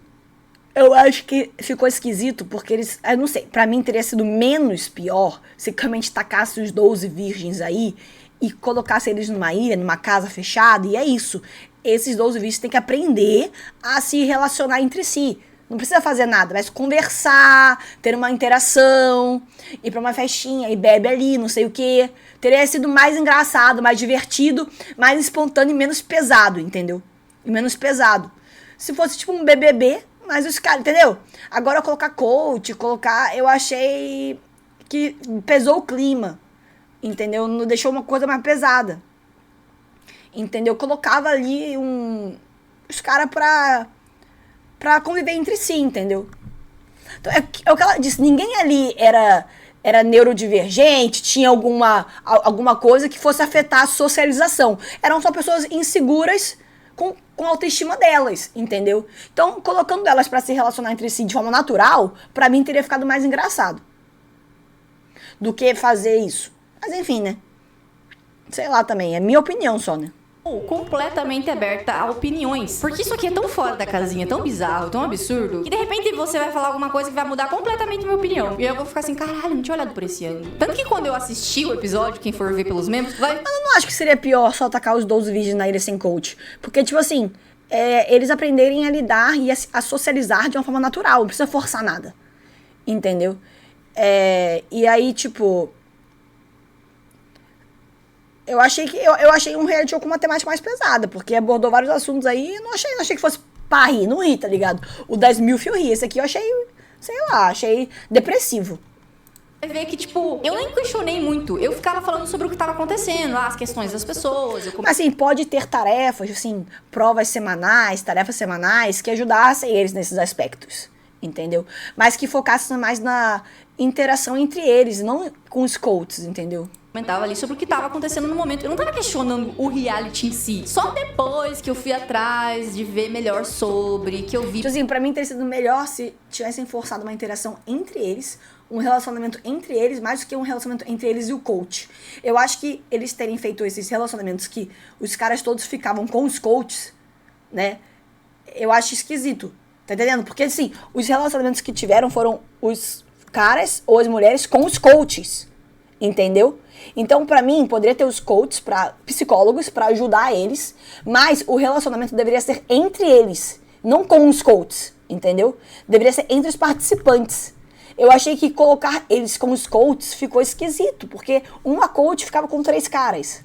B: eu acho que ficou esquisito, porque eles, eu não sei, pra mim teria sido menos pior se realmente tacasse os 12 virgens aí e colocasse eles numa ilha, numa casa fechada, e é isso. Esses 12 virgens têm que aprender a se relacionar entre si. Não precisa fazer nada, mas conversar, ter uma interação, ir pra uma festinha e bebe ali, não sei o quê. Teria sido mais engraçado, mais divertido, mais espontâneo e menos pesado, entendeu? E menos pesado. Se fosse tipo um BBB, mas os caras, entendeu? Agora colocar coach, eu achei que pesou o clima, entendeu? Não deixou uma coisa mais pesada. Entendeu? Colocava ali os caras pra conviver entre si, entendeu? Então, é o que ela disse, ninguém ali era neurodivergente, tinha alguma coisa que fosse afetar a socialização. Eram só pessoas inseguras com a autoestima delas, entendeu? Então, colocando elas pra se relacionar entre si de forma natural, pra mim teria ficado mais engraçado. do que fazer isso. Mas enfim, né? Sei lá também, é minha opinião só, né?
A: Completamente aberta a opiniões. Porque isso aqui é tão fora da casinha, tão bizarro, tão absurdo, que de repente você vai falar alguma coisa que vai mudar completamente a minha opinião. E eu vou ficar assim, caralho, não tinha olhado por esse ângulo. Tanto que quando eu assisti o episódio, quem for ver pelos membros, vai...
B: Mas eu não acho que seria pior só atacar os 12 virgens na ilha sem coach. Porque, tipo assim, eles aprenderem a lidar e a socializar de uma forma natural, não precisa forçar nada. Entendeu? E aí, tipo... Eu achei um reality show com uma temática mais pesada, porque abordou vários assuntos aí e não achei que fosse pra rir, não ri, tá ligado? O 10 mil eu ri, esse aqui eu achei, sei lá, achei depressivo.
A: Vai ver que, tipo, eu nem questionei muito. Eu ficava falando sobre o que tava acontecendo, as questões das pessoas.
B: Mas, assim, pode ter tarefas, assim, provas semanais, tarefas semanais, que ajudassem eles nesses aspectos, entendeu? Mas que focassem mais na interação entre eles, não com os coaches, entendeu?
A: Comentava ali sobre o que tava acontecendo no momento. Eu não tava questionando o reality em si. Só depois que eu fui atrás de ver melhor sobre, que eu vi...
B: Tipo assim, pra mim teria sido melhor se tivessem forçado uma interação entre eles, um relacionamento entre eles, mais do que um relacionamento entre eles e o coach. Eu acho que eles terem feito esses relacionamentos que os caras todos ficavam com os coaches, né? Eu acho esquisito. Tá entendendo? Porque, assim, os relacionamentos que tiveram foram os caras ou as mulheres com os coaches. Entendeu? Então, pra mim, poderia ter os coaches, psicólogos, pra ajudar eles, mas o relacionamento deveria ser entre eles, não com os coaches, entendeu? Deveria ser entre os participantes. Eu achei que colocar eles como os coaches ficou esquisito, porque uma coach ficava com 3 caras.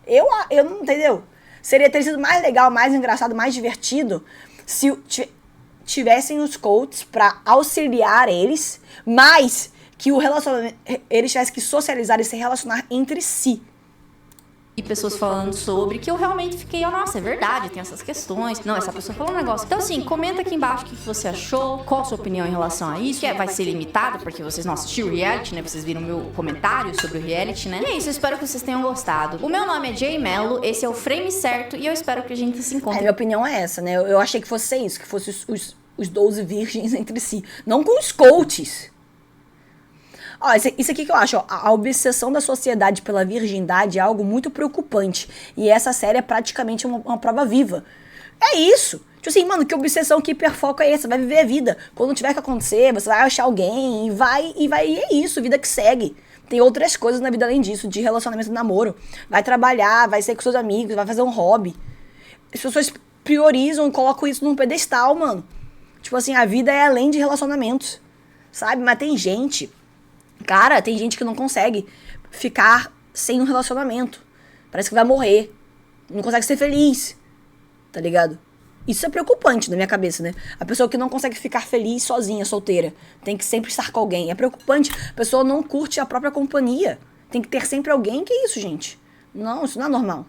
B: Eu não, entendeu? Teria sido mais legal, mais engraçado, mais divertido se tivessem os coaches pra auxiliar eles, mas que o relacionamento, eles tivessem que socializar e se relacionar entre si.
A: E pessoas falando sobre, que eu realmente fiquei, nossa, é verdade, tem essas questões. Não, essa pessoa falou um negócio. Então, assim, comenta aqui embaixo o que você achou, qual a sua opinião em relação a isso. Vai ser limitado, porque vocês não assistiram o reality, né? Vocês viram meu comentário sobre o reality, né? E é isso, eu espero que vocês tenham gostado. O meu nome é Jay Mello, esse é o Frame Certo, e eu espero que a gente se encontre.
B: A minha opinião é essa, né? Eu achei que fosse isso, que fosse os 12 virgens entre si. Não com os coaches. Ó, isso aqui que eu acho, ó, a obsessão da sociedade pela virgindade é algo muito preocupante. E essa série é praticamente uma prova viva. É isso. Tipo assim, mano, que obsessão, que hiperfoco é esse? Você vai viver a vida. Quando tiver que acontecer, você vai achar alguém e é isso, vida que segue. Tem outras coisas na vida além disso, de relacionamento e namoro. Vai trabalhar, vai sair com seus amigos, vai fazer um hobby. As pessoas priorizam e colocam isso num pedestal, mano. Tipo assim, a vida é além de relacionamentos, sabe? Mas tem gente... Cara, tem gente que não consegue ficar sem um relacionamento. Parece que vai morrer. Não consegue ser feliz. Tá ligado? Isso é preocupante na minha cabeça, né? A pessoa que não consegue ficar feliz sozinha, solteira. Tem que sempre estar com alguém. É preocupante. A pessoa não curte a própria companhia. Tem que ter sempre alguém. Que isso, gente? Não, isso não é normal.